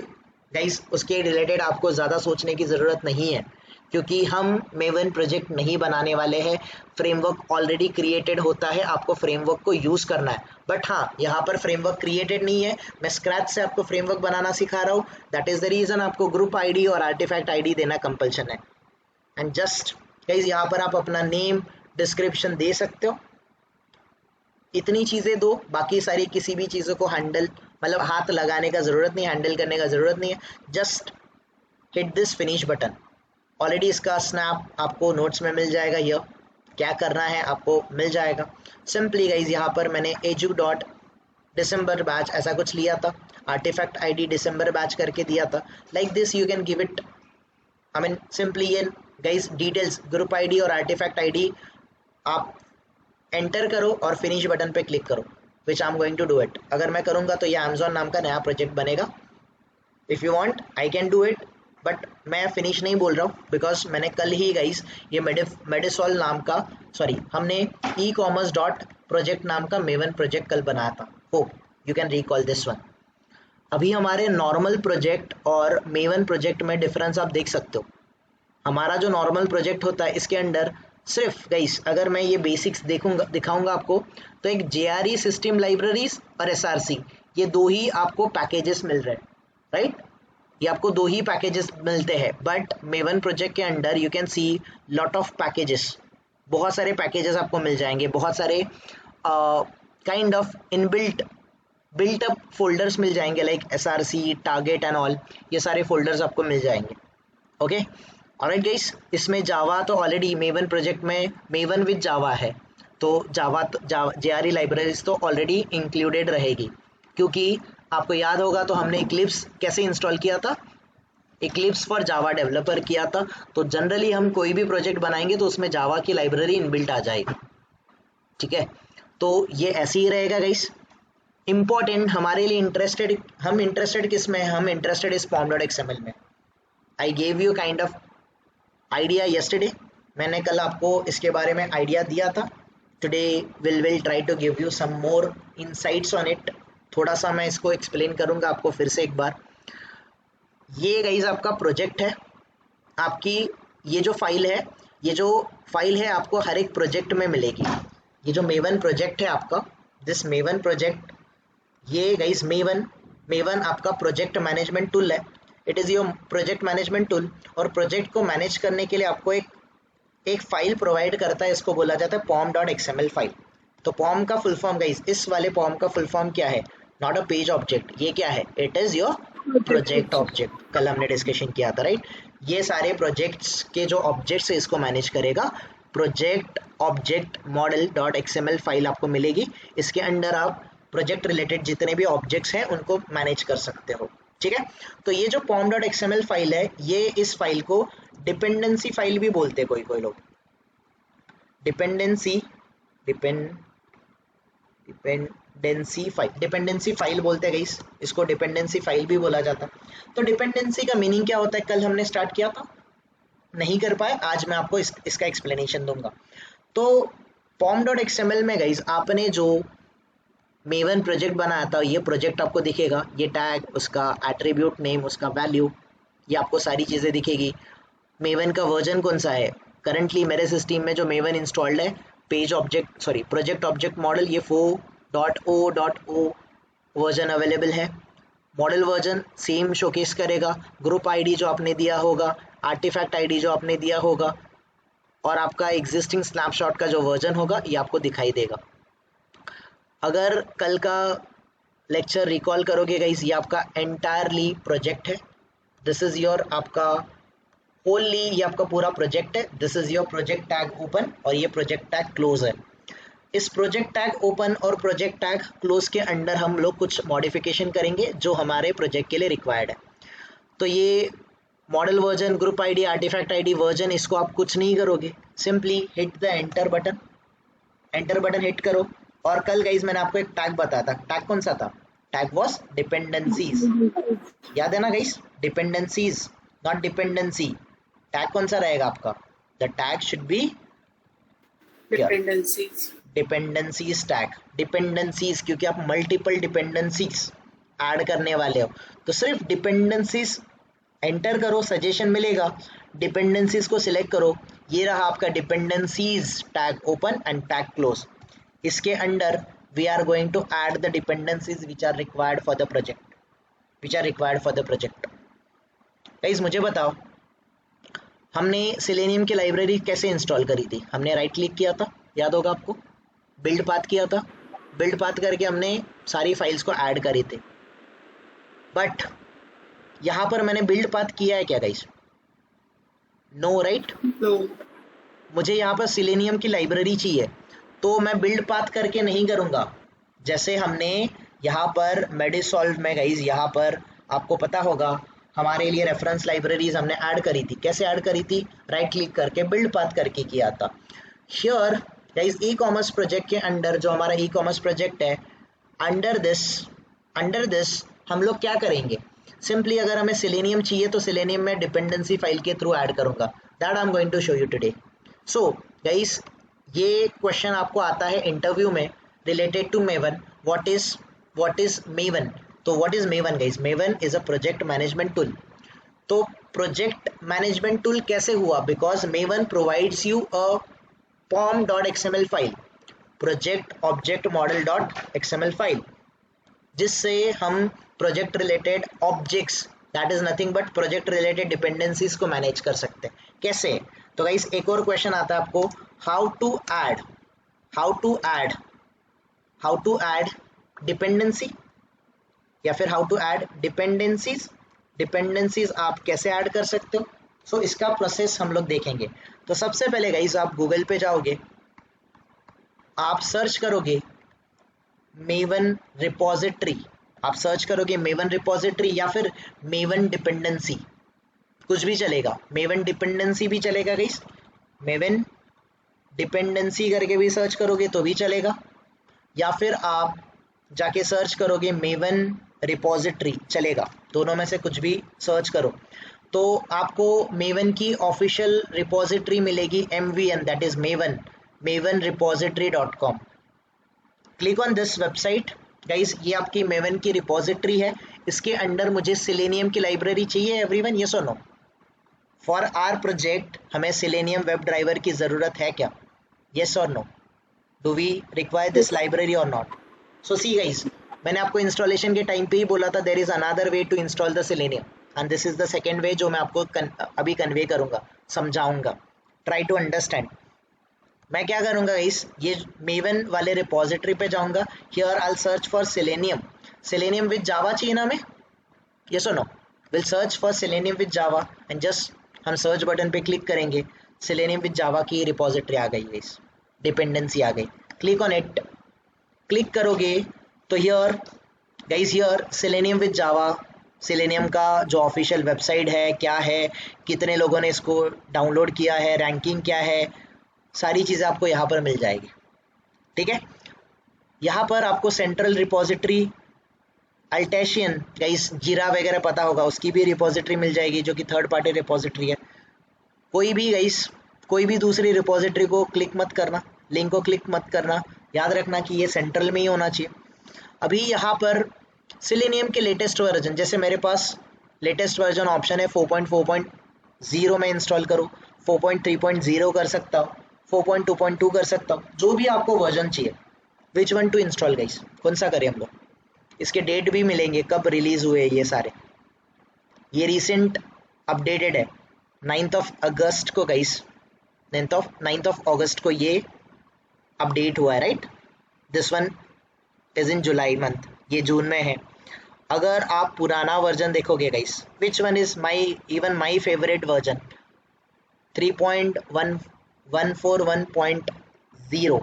गाइस उसके रिलेटेड आपको ज़्यादा सोचने की ज़रूरत नहीं है, क्योंकि हम मेवन प्रोजेक्ट नहीं बनाने वाले हैं। फ्रेमवर्क ऑलरेडी क्रिएटेड होता है, आपको फ्रेमवर्क को यूज़ करना है। बट हाँ, यहाँ पर फ्रेमवर्क क्रिएटेड नहीं है, मैं स्क्रैच से आपको फ्रेमवर्क बनाना सिखा रहा हूँ। दैट इज़ द रीज़न आपको ग्रुप आईडी और आर्टिफैक्ट आईडी देना कंपल्शन है। एंड जस्ट गाइस यहाँ पर आप अपना नेम, डिस्क्रिप्शन दे सकते हो, इतनी चीज़ें दो। बाकी सारी किसी भी चीज़ों को हैंडल मतलब हाथ लगाने का ज़रूरत नहीं, हैंडल करने का ज़रूरत नहीं है। Just hit this finish button. Already इसका स्नैप आपको नोट्स में मिल जाएगा, ये क्या करना है आपको मिल जाएगा। सिंपली गाइज यहाँ पर मैंने edu.december बैच ऐसा कुछ लिया था, आर्टिफैक्ट आईडी दिसंबर बैच करके दिया था। Like this you can give it, I mean simply ये गाइज डिटेल्स ग्रुप आईडी और आर्टिफैक्ट आईडी आप एंटर करो और फिनिश बटन पे क्लिक करो, which I am going to do it. अगर मैं करूँगा तो ये Amazon नाम का नया प्रोजेक्ट बनेगा। If you want I can do it, but मैं फिनिश नहीं बोल रहा हूँ बिकॉज मैंने कल ही गाइस ये मेडिसॉल नाम का, सॉरी हमने e-commerce.project नाम का मेवन प्रोजेक्ट कल बनाया था। Hope you can recall this one. अभी हमारे नॉर्मल प्रोजेक्ट और मेवन प्रोजेक्ट में डिफरेंस आप देख सकते हो। हमारा जो नॉर्मल प्रोजेक्ट होता है इसके अंदर सिर्फ गाइस अगर मैं ये बेसिक्स दिखाऊंगा आपको, तो एक JRE सिस्टम लाइब्रेरीज और SRC, ये दो ही आपको पैकेजेस मिल रहे हैं, राइट? ये आपको दो ही पैकेजेस मिलते हैं। बट मेवन प्रोजेक्ट के under you can see lot of packages, बहुत सारे पैकेजेस आपको मिल जाएंगे, बहुत सारे kind of built up folders मिल जाएंगे, like SRC, target and all, ये सारे फोल्डर्स आपको मिल जाएंगे। ओके ऑलराइट गाइस, इसमें जावा तो ऑलरेडी मेवन प्रोजेक्ट में मेवन विद जावा है, तो जावा JRE लाइब्रेरीज तो ऑलरेडी इंक्लूडेड रहेगी। क्योंकि आपको याद होगा तो हमने इक्लिप्स कैसे इंस्टॉल किया था, इक्लिप्स फॉर जावा डेवलपर किया था। तो जनरली हम कोई भी प्रोजेक्ट बनाएंगे तो उसमें जावा की लाइब्रेरी इनबिल्ट आ जाएगी, ठीक है? तो ये ऐसे ही रहेगा गाइस। इम्पॉर्टेंट हमारे लिए हम इंटरेस्टेड किस में, हम इंटरेस्टेड इस pom.xml में। I gave you kind of idea yesterday, मैंने कल आपको इसके बारे में आइडिया दिया था। Today will try to give you some more insights on it. थोड़ा सा मैं इसको एक्सप्लेन करूंगा आपको फिर से एक बार। ये गाइस आपका प्रोजेक्ट है, आपकी ये जो फाइल है आपको हर एक प्रोजेक्ट में मिलेगी। ये जो मेवन प्रोजेक्ट है आपका, दिस मेवन प्रोजेक्ट, ये गाइस मेवन आपका प्रोजेक्ट मैनेजमेंट टूल है। It is your project management tool, और प्रोजेक्ट को मैनेज करने के लिए आपको एक फाइल प्रोवाइड करता है, इसको बोला जाता है pom.xml फाइल। तो पॉम का फुल फॉर्म गाइस, इस वाले पॉम का फुल फॉर्म क्या है? नॉट अ पेज ऑब्जेक्ट, ये क्या है? It is your project object. कल हमने डिस्कशन किया था, राइट? ये सारे प्रोजेक्ट्स के जो ऑब्जेक्ट्स है इसको मैनेज करेगा। प्रोजेक्ट ऑब्जेक्ट model.xml फाइल आपको मिलेगी, इसके अंदर आप प्रोजेक्ट रिलेटेड जितने भी ऑब्जेक्ट्स हैं उनको मैनेज कर सकते हो, ठीक है? तो ये जो pom.xml फाइल है, ये इस फाइल को डिपेंडेंसी फाइल भी बोलते हैं कोई लोग। डिपेंडेंसी फाइल बोलते हैं गाइस, इसको डिपेंडेंसी फाइल भी बोला जाता है। तो डिपेंडेंसी का मीनिंग क्या होता है कल हमने स्टार्ट किया था, नहीं कर पाए, आज मैं आपको इसका एक्सप्लेनेशन दूंगा। तो pom.xml में गाइस आपने जो मेवन प्रोजेक्ट बनाया था, ये प्रोजेक्ट आपको दिखेगा, ये टैग, उसका एट्रीब्यूट नेम, उसका वैल्यू, ये आपको सारी चीज़ें दिखेगी। मेवन का वर्जन कौन सा है, करंटली मेरे सिस्टम में जो मेवन इंस्टॉल्ड है, प्रोजेक्ट ऑब्जेक्ट मॉडल, ये 4.o वर्जन अवेलेबल है। मॉडल वर्जन सेम शोकेस करेगा, ग्रुप आईडी जो आपने दिया होगा, आर्टिफैक्ट आईडी जो आपने दिया होगा, और आपका एग्जिस्टिंग स्नैपशॉट का जो वर्जन होगा ये आपको दिखाई देगा। अगर कल का लेक्चर रिकॉल करोगे गाइस, ये आपका एंटायरली प्रोजेक्ट है, दिस इज योर आपका होली, ये आपका पूरा प्रोजेक्ट है। This is your project tag open और ये प्रोजेक्ट टैग क्लोज है। इस प्रोजेक्ट टैग ओपन और प्रोजेक्ट टैग क्लोज के अंडर हम लोग कुछ मॉडिफिकेशन करेंगे जो हमारे प्रोजेक्ट के लिए रिक्वायर्ड है। तो ये model version, group ID, artifact ID, version, इसको आप कुछ नहीं करोगे, simply hit the enter button, enter button hit करो। और कल गाइज मैंने आपको एक टैग बताया था, टैग कौन सा था? टैग वॉज डिपेंडेंसीज, याद है ना guys? Dependencies not dependency. Tag कौन सा रहेगा आपका? The tag should be dependencies, dependencies tag, dependencies, क्योंकि आप मल्टीपल डिपेंडेंसीज ऐड करने वाले हो, तो सिर्फ डिपेंडेंसीज एंटर करो, सजेशन मिलेगा, डिपेंडेंसीज को सिलेक्ट करो, ये रहा आपका dependencies tag open and tag close. इसके under we are going to add the dependencies which are required for the project, which are required for the project. Guys मुझे बताओ, हमने सेलेनियम की लाइब्रेरी कैसे इंस्टॉल करी थी? हमने राइट क्लिक किया था, याद होगा आपको, बिल्ड पाथ किया था, बिल्ड पाथ करके हमने सारी फाइल्स को ऐड करी थी। बट यहाँ पर मैंने बिल्ड पाथ किया है क्या गाइस? No right. नो, मुझे यहाँ पर सिलेनियम की लाइब्रेरी चाहिए, तो मैं बिल्ड पाथ करके नहीं करूँगा। जैसे हमने यहाँ पर मेडिसॉल्व में गाइस, यहाँ पर आपको पता होगा हमारे लिए रेफरेंस लाइब्रेरीज हमने ऐड करी थी। कैसे ऐड करी थी? राइट क्लिक करके बिल्ड पाथ करके किया था। Here guys e commerce project के अंडर जो हमारा ई कॉमर्स प्रोजेक्ट है, अंडर दिस हम लोग क्या करेंगे? सिंपली अगर हमें सिलेनियम चाहिए तो सिलेनियम में डिपेंडेंसी फाइल के थ्रू ऐड करूंगा, that I am going to show you today. So guys ये क्वेश्चन आपको आता है इंटरव्यू में related to Maven, what is Maven. तो what is Maven guys? Maven is a project management tool. तो प्रोजेक्ट मैनेजमेंट टूल कैसे हुआ? Because Maven provides you a pom.xml file, project object model dot XML file, जिससे हम project related objects, that is nothing but project related dependencies को मैनेज कर सकते हैं। कैसे? तो गाइस एक और क्वेश्चन आता है आपको, how to add how to add dependency, या फिर हाउ टू ऐड डिपेंडेंसीज आप कैसे ऐड कर सकते हो। सो इसका प्रोसेस हम लोग देखेंगे। तो सबसे पहले गाइस आप गूगल पे जाओगे, आप सर्च करोगे मेवन रिपोजिटरी, आप सर्च करोगे मेवन रिपोजिटरी या फिर मेवन डिपेंडेंसी, कुछ भी चलेगा, मेवन डिपेंडेंसी भी चलेगा गाइस, मेवन डिपेंडेंसी करके भी सर्च करोगे तो भी चलेगा, या फिर आप जाके सर्च करोगे मेवन रिपोजिटरी, चलेगा, दोनों में से कुछ भी सर्च करो। तो आपको मेवन की ऑफिशियल रिपोजिटरी मिलेगी MVN, that is maven repository.com। Click on this website guys, ये आपकी मेवन की रिपोजिटरी है। इसके अंडर मुझे सिलेनियम की लाइब्रेरी चाहिए एवरीवन, यस और नो? फॉर आवर प्रोजेक्ट हमें सिलेनियम वेब ड्राइवर की ज़रूरत है क्या? यस और no? Do we require this library और नॉट? सो सी गाइस, मैंने आपको इंस्टॉलेशन के टाइम पे ही बोला था there is another way to install the selenium, and this is the second way जो मैं आपको अभी कन्वे करूंगा, समझाऊंगा। Try to understand. मैं क्या करूंगा गाइस, ये मेवन वाले रिपोजिटरी पे जाऊंगा, here I will search for selenium with Java चाहिए ना हमें, यस और no? Will search for selenium with Java and just हम सर्च बटन पे क्लिक करेंगे, सिलेनियम विद जावा की रिपोजिटरी आ गई गाइस, डिपेंडेंसी आ गई। क्लिक ऑन इट, क्लिक करोगे तो here guys, here selenium with Java, selenium का जो ऑफिशियल वेबसाइट है, क्या है, कितने लोगों ने इसको डाउनलोड किया है, रैंकिंग क्या है, सारी चीज़ें आपको यहाँ पर मिल जाएगी। ठीक है, यहाँ पर आपको सेंट्रल रिपोजिटरी अल्टेशियन गाइस, जीरा वगैरह पता होगा, उसकी भी रिपोजिटरी मिल जाएगी जो कि थर्ड पार्टी रिपोजिटरी है। कोई भी गाइस, कोई भी दूसरी रिपोजिटरी को क्लिक मत करना, लिंक को क्लिक मत करना, याद रखना कि ये सेंट्रल में ही होना चाहिए। अभी यहाँ पर सिलेनियम के लेटेस्ट वर्जन, जैसे मेरे पास लेटेस्ट वर्जन ऑप्शन है 4.4.0 में इंस्टॉल करो, 4.3.0 कर सकता हूँ, 4.2.2 कर सकता हूँ, जो भी आपको वर्जन चाहिए। Which one two install guys, कौन सा करें हम लोग? इसके डेट भी मिलेंगे कब रिलीज हुए ये सारे, ये रिसेंट अपडेटेड है 9th of अगस्त को गाइस, 9th of अगस्त को ये अपडेट हुआ है, right? This one is in July month, ये जून में है। अगर आप पुराना वर्जन देखोगे guys, which one is even my favourite version, 3.141.0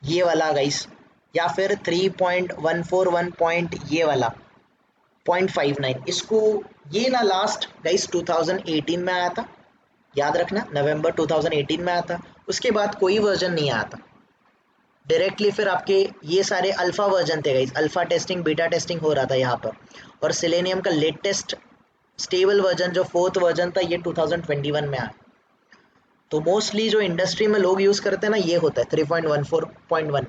ये वाला गाइस, या फिर 3.141. ये वाला 0.59 इसको, ये ना लास्ट गाइस 2018 में आया था, याद रखना नवंबर 2018 में आया था। उसके बाद कोई वर्जन नहीं आया था डायरेक्टली। फिर आपके ये सारे अल्फा वर्जन थे guys, alpha testing beta testing हो रहा था यहाँ पर। और सेलेनियम का लेटेस्ट स्टेबल वर्जन जो 4th वर्जन था ये 2021 में आया। तो मोस्टली जो इंडस्ट्री में लोग यूज़ करते हैं ना ये होता है 3.14.1।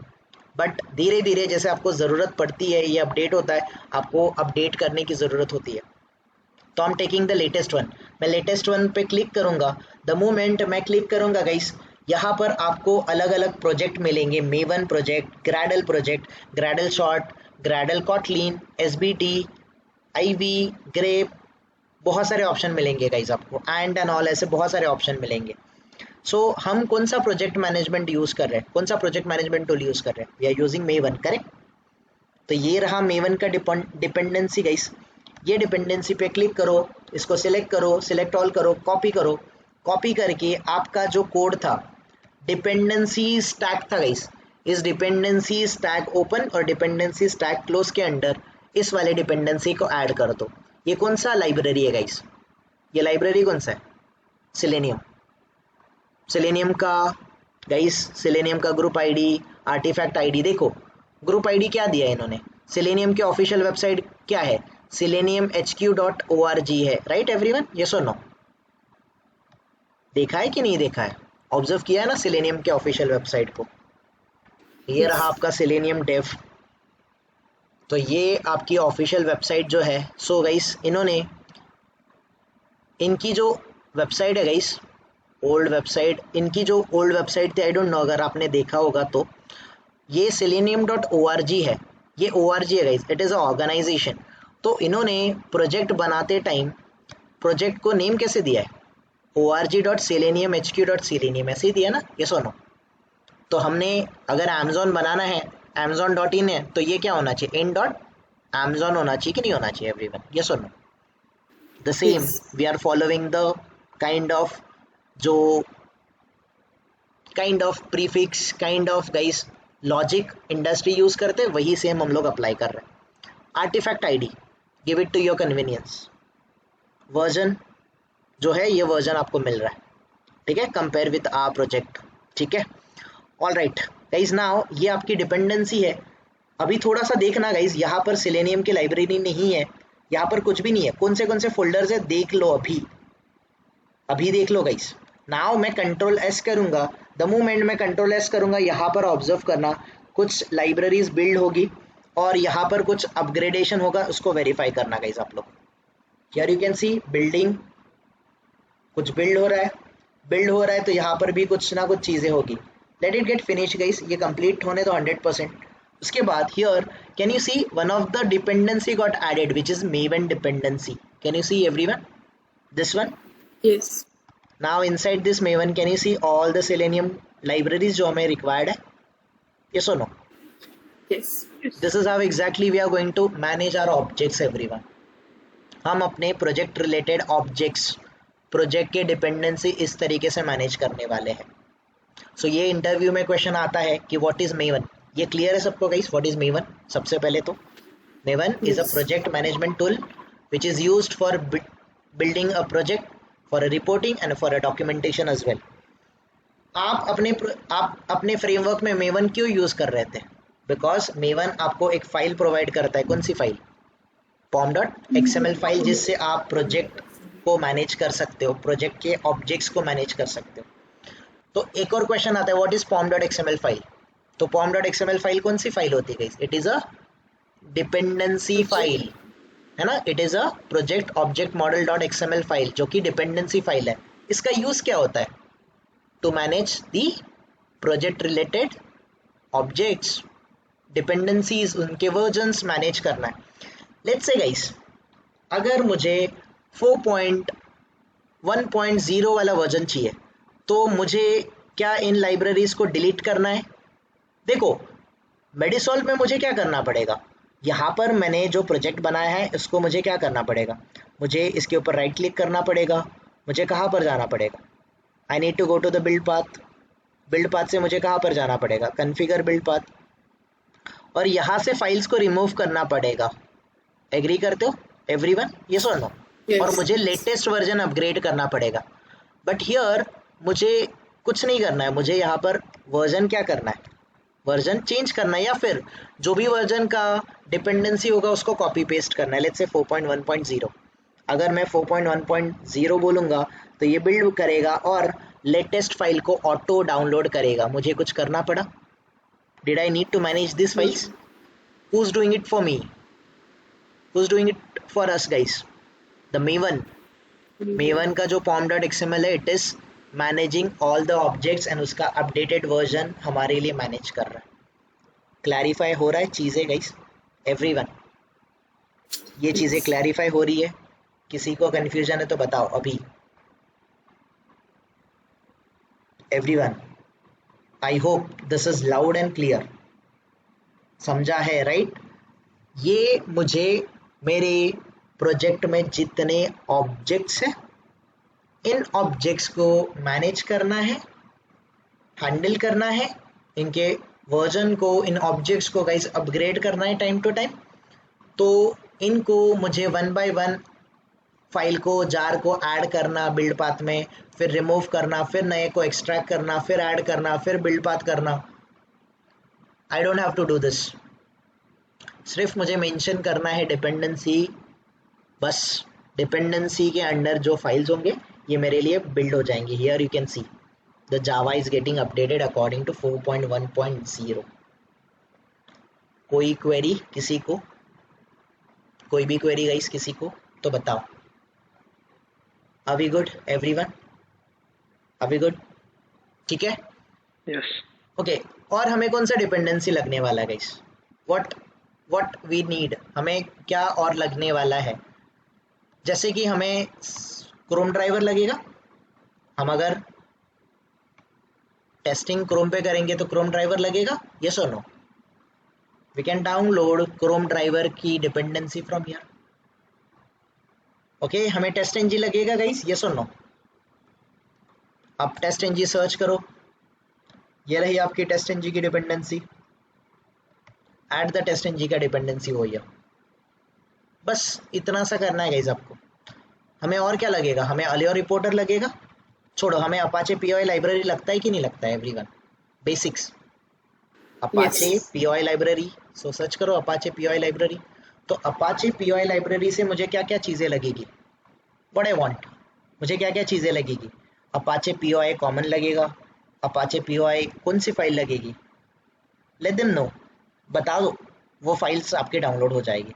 बट धीरे धीरे जैसे आपको ज़रूरत पड़ती है ये अपडेट होता है, आपको अपडेट करने की ज़रूरत होती है। तो I am taking the latest one, मैं लेटेस्ट वन पे क्लिक करूंगा। द मोमेंट मैं क्लिक करूंगा गाइस, यहाँ पर आपको अलग अलग प्रोजेक्ट मिलेंगे, Maven project, Gradle short, Gradle Kotlin, SBT, Ivy, Grape, बहुत सारे ऑप्शन मिलेंगे गाइस आपको, एंड ऑल ऐसे बहुत सारे ऑप्शन मिलेंगे। सो हम कौन सा प्रोजेक्ट मैनेजमेंट यूज़ कर रहे हैं, कौन सा प्रोजेक्ट मैनेजमेंट टूल यूज़ कर रहे हैं, we are using Maven, correct. तो ये रहा मेवन का डिपेंडेंसी गाइस। ये डिपेंडेंसी पे क्लिक करो, इसको सिलेक्ट करो, सिलेक्ट ऑल करो, कॉपी करो। कॉपी करके आपका जो कोड था डिपेंडेंसी स्टैक था गाइस, इस डिपेंडेंसी स्टैक ओपन और डिपेंडेंसी स्टैक क्लोज के अंडर इस वाले डिपेंडेंसी को ऐड कर दो। ये कौन सा लाइब्रेरी है गाइस, ये लाइब्रेरी कौन सा है, सेलेनियम। सेलेनियम का गाइस, सेलेनियम का ग्रुप आईडी, आर्टिफैक्ट आईडी, देखो ग्रुप आईडी क्या दिया है इन्होंने। सेलेनियम की ऑफिशियल वेबसाइट क्या है, seleniumhq.org है, राइट एवरीवन, यस और नो। देखा है कि नहीं देखा है, ऑब्जर्व किया है ना सेलेनियम के ऑफिशियल वेबसाइट को। ये रहा आपका सेलेनियम डेव। तो ये आपकी ऑफिशियल वेबसाइट जो है। सो गाइस इन्होंने इनकी जो वेबसाइट है गाइस, ओल्ड वेबसाइट, इनकी जो ओल्ड वेबसाइट थी, आई डोंट नो अगर आपने देखा होगा तो, ये selenium.org है, ये ORG है guys, it is a organisation. तो इन्होंने प्रोजेक्ट बनाते टाइम प्रोजेक्ट को नेम कैसे दिया है, org.seleniumhq.selenium ऐसे ही दिया ना, ये सुनो। तो हमने अगर अमेजोन बनाना है, amazon.in है, तो ये क्या होना चाहिए, in.amazon होना चाहिए कि नहीं होना चाहिए एवरीवन, ये सुनो। The same we are following the kind of prefix, kind of guys logic industry use करते हैं, वही सेम हम लोग अप्लाई कर रहे हैं। Artifact ID, give it to your convenience. Version जो है ये वर्जन आपको मिल रहा है, ठीक है, कंपेयर विद आवर प्रोजेक्ट, ठीक है। ऑल राइट गाइज, नाउ ये आपकी डिपेंडेंसी है। अभी थोड़ा सा देखना गाइज, यहाँ पर सेलेनियम की लाइब्रेरी नहीं है, यहाँ पर कुछ भी नहीं है। कौन से फोल्डर्स है देख लो, अभी देख लो गाइज। नाउ मैं कंट्रोल एस करूंगा, द मोमेंट मैं कंट्रोल एस करूंगा, यहाँ पर ऑब्जर्व करना कुछ लाइब्रेरीज बिल्ड होगी और यहाँ पर कुछ अपग्रेडेशन होगा, उसको वेरीफाई करना गाइज आप लोग। Here you can C building, कुछ बिल्ड हो रहा है तो यहाँ पर भी कुछ ना कुछ चीज़ें होगी। Let it get finish guys, ये कंप्लीट होने तो 100%। उसके बाद here can you see one of the dependency got added which is Maven dependency. Can you see everyone this one? Yes. Now inside this Maven can you see all the Selenium libraries जो हमें required है, yes or no? Yes. This is how exactly we are going to manage our objects everyone. हम अपने प्रोजेक्ट रिलेटेड ऑब्जेक्ट्स, प्रोजेक्ट के डिपेंडेंसी इस तरीके से मैनेज करने वाले हैं। सो ये इंटरव्यू में क्वेश्चन आता है कि व्हाट इज मेवन। ये क्लियर है सबको गाइस, व्हाट इज मेवन? सबसे पहले तो maven is a project management tool which is used for building a project, for a reporting and for a documentation as well. आप अपने फ्रेमवर्क में मेवन क्यों यूज कर रहे थे? बिकॉज मेवन आपको एक फाइल प्रोवाइड करता है। कौन सी फाइल? pom.xml फाइल, जिससे आप प्रोजेक्ट को मैनेज कर सकते हो, प्रोजेक्ट के ऑब्जेक्ट्स को मैनेज कर सकते हो। तो एक और क्वेश्चन आता है व्हाट इज pom.xml फाइल। तो pom.xml फाइल कौन सी फाइल होती है? It is a dependency file, है ना। It is a project object model dot XML file जो कि डिपेंडेंसी फाइल है। इसका यूज क्या होता है? To manage the project related objects, dependencies, उनके वर्जन्स मैनेज करना है। लेट्स से गाइस, अगर मुझे 4.1.0 वाला वर्जन चाहिए तो मुझे क्या इन लाइब्रेरीज को डिलीट करना है? देखो मेडिसॉल्व में मुझे क्या करना पड़ेगा, यहाँ पर मैंने जो प्रोजेक्ट बनाया है इसको मुझे क्या करना पड़ेगा, मुझे इसके ऊपर राइट क्लिक करना पड़ेगा। मुझे कहाँ पर जाना पड़ेगा? I need to go to the build path. Build path से मुझे कहाँ पर जाना पड़ेगा? Configure build path. और यहाँ से फाइल्स को रिमूव करना पड़ेगा। एग्री करते हो? एवरीवन, यस और नो? और Yes. मुझे लेटेस्ट वर्जन अपग्रेड करना पड़ेगा, बट हियर मुझे कुछ नहीं करना है, मुझे यहाँ पर वर्जन क्या करना है, वर्जन चेंज करना है, या फिर जो भी वर्जन का डिपेंडेंसी होगा उसको कॉपी पेस्ट करना है। लेट्स से 4.1.0, अगर मैं 4.1.0 बोलूँगा तो ये बिल्ड करेगा और लेटेस्ट फाइल को ऑटो डाउनलोड करेगा। मुझे कुछ करना पड़ा? Did I need to manage this No. Files? Who is doing it for me? Who is doing it for us guys? The Maven. Maven का जो pom.xml है, it is managing all the objects and उसका अपडेटेड वर्जन हमारे लिए मैनेज कर रहा है। क्लैरिफाई हो रहा है चीज़ें गाइस? एवरीवन, ये चीज़ें Yes. क्लैरिफाई हो रही है? किसी को कन्फ्यूजन है तो बताओ अभी। Everyone, I hope this is loud and clear. समझा है राइट? ये मुझे मेरे प्रोजेक्ट में जितने ऑब्जेक्ट्स हैं, इन ऑब्जेक्ट्स को मैनेज करना है, हैंडल करना है, इनके वर्जन को, इन ऑब्जेक्ट्स को गाइस अपग्रेड करना है टाइम टू टाइम। तो इनको मुझे वन बाय वन फाइल को, जार को ऐड करना बिल्ड पाथ में, फिर रिमूव करना, फिर नए को एक्सट्रैक्ट करना, फिर ऐड करना, फिर बिल्ड पाथ करना। I don't have to do this. सिर्फ मुझे मेंशन करना है डिपेंडेंसी, बस डिपेंडेंसी के अंडर जो फाइल्स होंगे ये मेरे लिए बिल्ड हो जाएंगे। Here you can see the Java is getting updated according to 4.1.0। कोई क्वेरी किसी को? कोई भी क्वेरी गाइस किसी को तो बताओ। अभी गुड एवरीवन? अभी गुड? ठीक है, Yes. ओके। और हमें कौन सा डिपेंडेंसी लगने वाला है गाइस? व्हाट वी नीड, हमें क्या और लगने वाला है? जैसे कि हमें क्रोम ड्राइवर लगेगा। हम अगर टेस्टिंग क्रोम पे करेंगे तो क्रोम ड्राइवर लगेगा, यस और no? We can download Chrome driver की डिपेंडेंसी फ्रॉम हियर। ओके, हमें टेस्ट एनजी लगेगा गाइस, यस और नो? आप टेस्ट एनजी सर्च करो, ये रही आपकी टेस्ट एनजी की dependency. Add the TestNG का डिपेंडेंसी हो गया। बस इतना सा करना है गाइस आपको। हमें और क्या लगेगा? हमें अलियोर रिपोर्टर लगेगा। छोड़ो, हमें अपाचे पीओआई लाइब्रेरी लगता है कि नहीं लगता है everyone? Basics Apache Yes. POI library, सो सर्च करो अपाचे पीओआई लाइब्रेरी। तो अपाचे पीओआई लाइब्रेरी से मुझे क्या क्या चीज़ें लगेगी? व्हाट आई वांट, मुझे क्या क्या चीज़ें लगेगी? अपाचे पीओआई कॉमन लगेगा। अपाचे पीओआई कौन सी फाइल लगेगी? लेट देम नो, बता दो, वो फाइल्स आपके डाउनलोड हो जाएगी।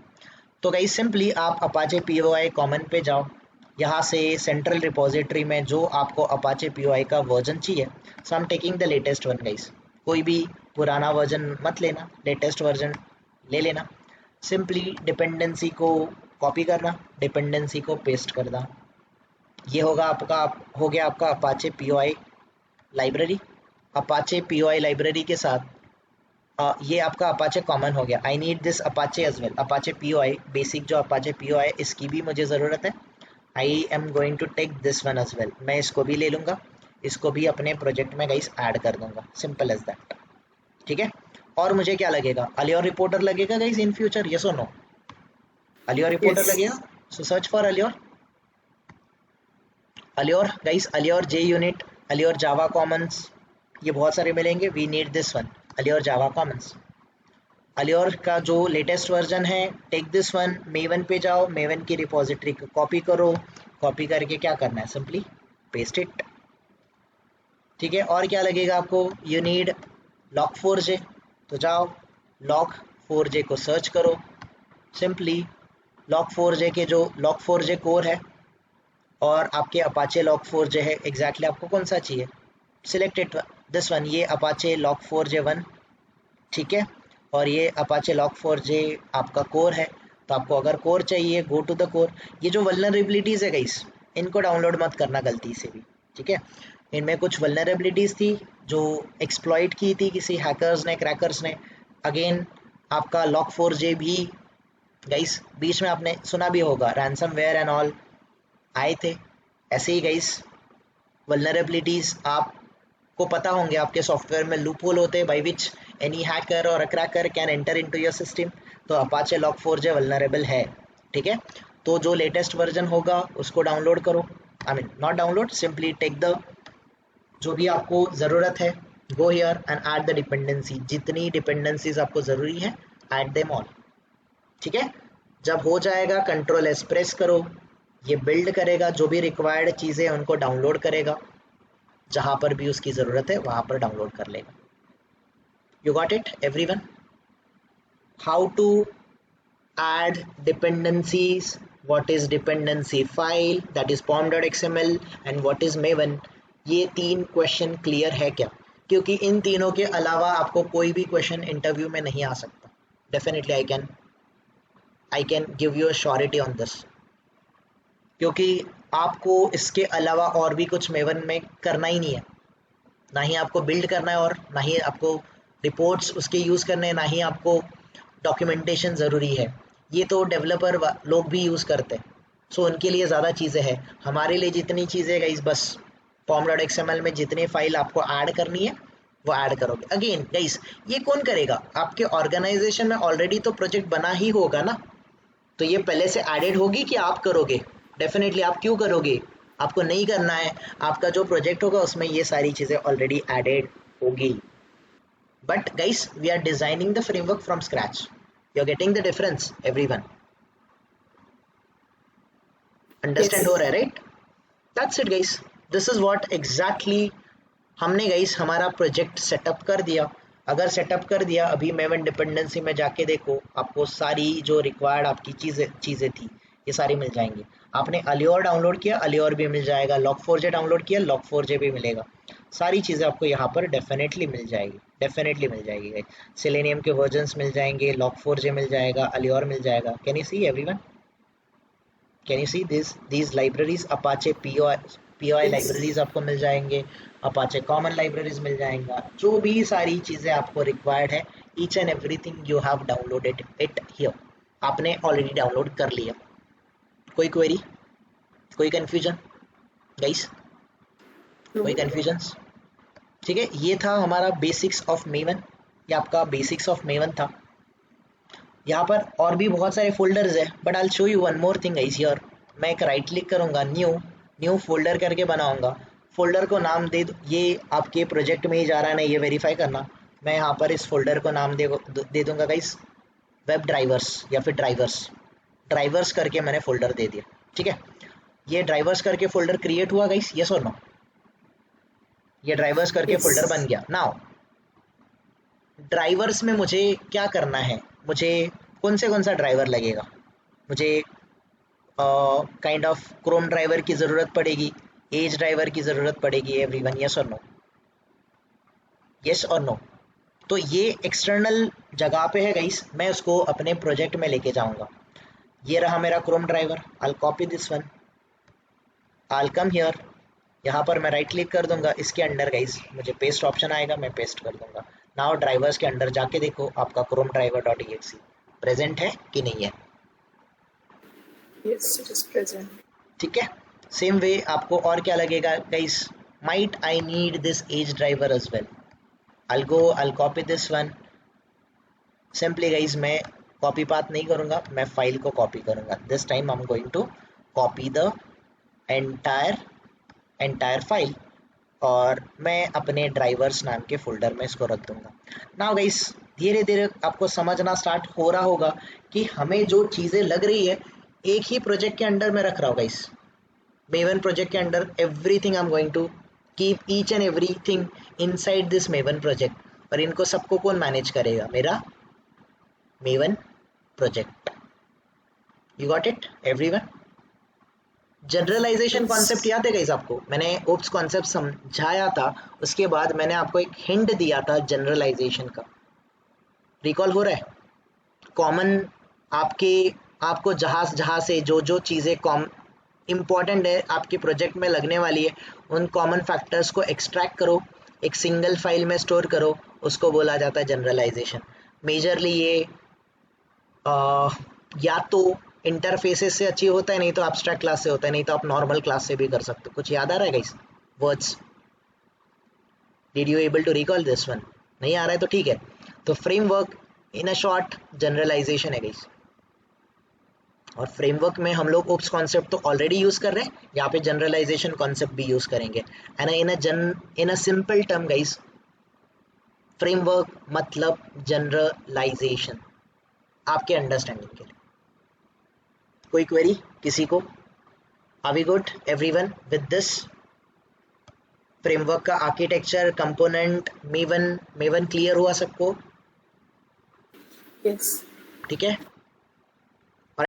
तो गाइस सिंपली आप अपाचे पीओआई कॉमन पे जाओ, यहाँ से सेंट्रल रिपोजिटरी में जो आपको अपाचे पीओआई का वर्जन चाहिए, so I am taking the latest one guys. कोई भी पुराना वर्जन मत लेना, लेटेस्ट वर्जन ले लेना। सिंपली डिपेंडेंसी को कॉपी करना, डिपेंडेंसी को पेस्ट करना। ये होगा आपका, हो गया आपका Apache POI library. Apache POI library के साथ ये आपका अपाचे कॉमन हो गया। I need this Apache as well, Apache POI basic जो अपाचे पीओआई, इसकी भी मुझे ज़रूरत है। I am going to take this one as well, मैं इसको भी ले लूँगा, इसको भी अपने प्रोजेक्ट में गाइस ऐड कर दूंगा, सिंपल एज दैट। ठीक है, और मुझे क्या लगेगा? अलियोर रिपोर्टर लगेगा गाइस इन फ्यूचर, यस और नो? Allure reporter Yes. लगेगा, so search for Allure. Allure guys, Allure JUnit, Allure Java commons, ये बहुत सारे मिलेंगे। We need this one, Allure Java commons. Allure का जो लेटेस्ट वर्जन है, टेक दिस वन, मेवन पे जाओ, मेवन की रिपोजिटरी को कॉपी करो, कॉपी करके क्या करना है? Simply paste it. ठीक है, और क्या लगेगा आपको? यू नीड log4j, तो जाओ log4j को सर्च करो। सिंपली log4j के जो log4j कोर है और आपके अपाचे log4j है, एग्जैक्टली आपको कौन सा चाहिए? सिलेक्टेड दिस वन, ये अपाचे log4j1, ठीक है। और ये अपाचे log4j आपका कोर है, तो आपको अगर कोर चाहिए, गो टू द कोर। ये जो वल्नरेबिलिटीज़ है गाइस, इनको डाउनलोड मत करना गलती से भी, ठीक है। इनमें कुछ वल्नरेबिलिटीज़ थी जो एक्सप्लॉइट की थी किसी हैकर्स ने, क्रैकर्स ने। अगेन आपका log4j भी गाइस, बीच में आपने सुना भी होगा रैंसमवेयर एंड ऑल आए थे। ऐसे ही गाइस वल्नरेबिलिटीज़ आपको पता होंगे, आपके सॉफ्टवेयर में लूप होल होते हैं बाई विच एनी हैकर और अ cracker can enter into your system. तो अपाचे log4j वल्नरेबल है, ठीक है। तो जो लेटेस्ट वर्जन होगा उसको डाउनलोड करो, I mean not download, simply take the जो भी आपको ज़रूरत है, go here and add the dependency, जितनी डिपेंडेंसीज आपको ज़रूरी है ऐड देम ऑल। ठीक है, जब हो जाएगा कंट्रोल एस प्रेस करो, ये बिल्ड करेगा, जो भी रिक्वायर्ड चीज़ें उनको डाउनलोड करेगा, जहाँ पर भी उसकी ज़रूरत है वहाँ पर डाउनलोड कर लेगा। You got it everyone? How to add dependencies, what is dependency file, that is pom.xml and what is maven, ये 3 क्वेश्चन क्लियर है क्या? क्योंकि इन तीनों के अलावा आपको कोई भी क्वेश्चन इंटरव्यू में नहीं आ सकता। Definitely I can give you a surety on this, क्योंकि आपको इसके अलावा और भी कुछ मेवन में करना ही नहीं है, ना ही आपको बिल्ड करना है और ना ही आपको रिपोर्ट्स उसके यूज़ करने हैं, ना ही आपको डॉक्यूमेंटेशन ज़रूरी है। ये तो डेवलपर लोग भी यूज़ करते हैं, सो उनके लिए ज़्यादा चीज़ें हैं। हमारे लिए जितनी चीज़ें गाइस, बस pom.xml में जितनी फाइल आपको ऐड करनी है वो ऐड करोगे। अगेन गाइस, ये कौन करेगा? आपके ऑर्गेनाइजेशन में ऑलरेडी तो प्रोजेक्ट बना ही होगा ना, तो ये पहले से एडेड होगी कि आप करोगे? डेफिनेटली आप क्यों करोगे? आपको नहीं करना है, आपका जो प्रोजेक्ट होगा उसमें ये सारी चीज़ें ऑलरेडी एडेड होगी। But guys, we are designing the framework from scratch. You're getting the difference, everyone? Understand हो रहा है, right? That's it guys. This is what exactly हमने गाइस हमारा प्रोजेक्ट सेटअप कर दिया। अगर सेटअप कर दिया, अभी मेवन डिपेंडेंसी में जाके देखो, आपको सारी जो रिक्वायर्ड आपकी चीज़ें थी ये सारी मिल जाएंगी। आपने अलियोर डाउनलोड किया, अलियोर भी मिल जाएगा। log4j डाउनलोड किया, log4j भी मिलेगा। सारी चीज़ें आपको यहाँ पर डेफिनेटली मिल जाएगी, डेफिनेटली मिल जाएगी गाइस। सेलेनियम के वर्जन्स मिल जाएंगे, log4j मिल जाएगा, अलियोर मिल जाएगा। Can you see everyone? Can you see these libraries? Apache POI Yes. Libraries आपको मिल जाएंगे, अपाचे कॉमन लाइब्रेरीज मिल जाएगा। जो भी सारी चीज़ें आपको रिक्वायर्ड है, each and everything you have downloaded it here. आपने ऑलरेडी डाउनलोड कर लिया। कोई क्वेरी, कोई कन्फ्यूजन गाइस? कोई No. कन्फ्यूजन्स? ठीक है, ये था हमारा बेसिक्स ऑफ मेवन, ये आपका बेसिक्स ऑफ मेवन था। यहाँ पर और भी बहुत सारे फोल्डर्स है, but I show you one more thing guys here. मैं एक राइट क्लिक करूँगा, न्यू फोल्डर करके बनाऊंगा। फोल्डर को नाम दे, ये आपके प्रोजेक्ट में ही जा रहा है ना, ये वेरीफाई करना। मैं यहाँ पर इस फोल्डर को नाम दे दूंगा गाइस वेब ड्राइवर्स, या फिर ड्राइवर्स करके मैंने फोल्डर दे दिया। ठीक है, ये ड्राइवर्स करके फोल्डर क्रिएट हुआ गाइस, यस और नो? ये ड्राइवर्स करके फोल्डर बन Yes. गया। नाउ ड्राइवर्स में मुझे क्या करना है? मुझे कौन सा ड्राइवर लगेगा? मुझे काइंड ऑफ क्रोम ड्राइवर की ज़रूरत पड़ेगी, एज ड्राइवर की ज़रूरत पड़ेगी, एवरीवन यस और नो? यस और नो? तो ये एक्सटर्नल जगह पे है गाइस, मैं उसको अपने प्रोजेक्ट में लेके जाऊंगा। ये रहा मेरा Chrome driver, I copy this one, I come here, यहाँ पर मैं राइट क्लिक कर दूंगा, इसके अंडर गाइस मुझे पेस्ट ऑप्शन आएगा, मैं पेस्ट कर दूंगा। नाउ ड्राइवर्स के अंडर जाके देखो आपका क्रोम ड्राइवर .exe प्रेजेंट है कि नहीं है? Yes, it is present. ठीक है, सेम वे आपको और क्या लगेगा guys? Might I need this Edge driver as well, I'll copy this one। Simply guys मैं कॉपी पाथ नहीं करूंगा, मैं फाइल को कॉपी करूंगा। This time I am going to copy the entire file, और मैं अपने ड्राइवर्स नाम के फोल्डर में इसको रख दूंगा। नाउ गाइस धीरे धीरे आपको समझना स्टार्ट हो रहा होगा कि हमें जो चीज़ें लग रही है एक ही प्रोजेक्ट के अंडर में रख रहा हूँ गाइस। मेवन प्रोजेक्ट के under everything I am going to keep each and everything inside this Maven project, और इनको सबको कौन मैनेज करेगा? मेरा Maven project. You got it everyone? Generalisation concept Yes. याद है गाइस आपको? मैंने ओप्स कॉन्सेप्ट समझाया था, उसके बाद मैंने आपको एक हिंट दिया था जनरलाइजेशन का, रिकॉल हो रहा है? कॉमन आपको जहाँ से जो चीज़ें इम्पॉर्टेंट है आपके प्रोजेक्ट में लगने वाली है, उन कॉमन फैक्टर्स को एक्सट्रैक्ट करो, एक सिंगल फाइल में स्टोर करो, उसको बोला जाता है जनरलाइजेशन। मेजरली ये या तो इंटरफेसेस से अच्छी होता है, नहीं तो एब्स्ट्रैक्ट क्लास से होता है, नहीं तो आप नॉर्मल क्लास से भी कर सकते हो। कुछ याद आ रहा है guys? Words, did you able to recall this one? नहीं आ रहा है तो ठीक है। तो framework in a short generalisation है गाइस। और फ्रेमवर्क में हम लोग ओप्स कॉन्सेप्ट तो ऑलरेडी यूज कर रहे हैं, यहाँ पे जनरलाइजेशन कॉन्सेप्ट भी यूज करेंगे। And in a simple term guys, framework मतलब जनरलाइजेशन, आपके अंडरस्टैंडिंग के लिए। कोई क्वेरी किसी को? Are we good everyone with this? Framework का आर्किटेक्चर, कंपोनेंट, मेवन क्लियर हुआ सबको? Yes. ठीक है।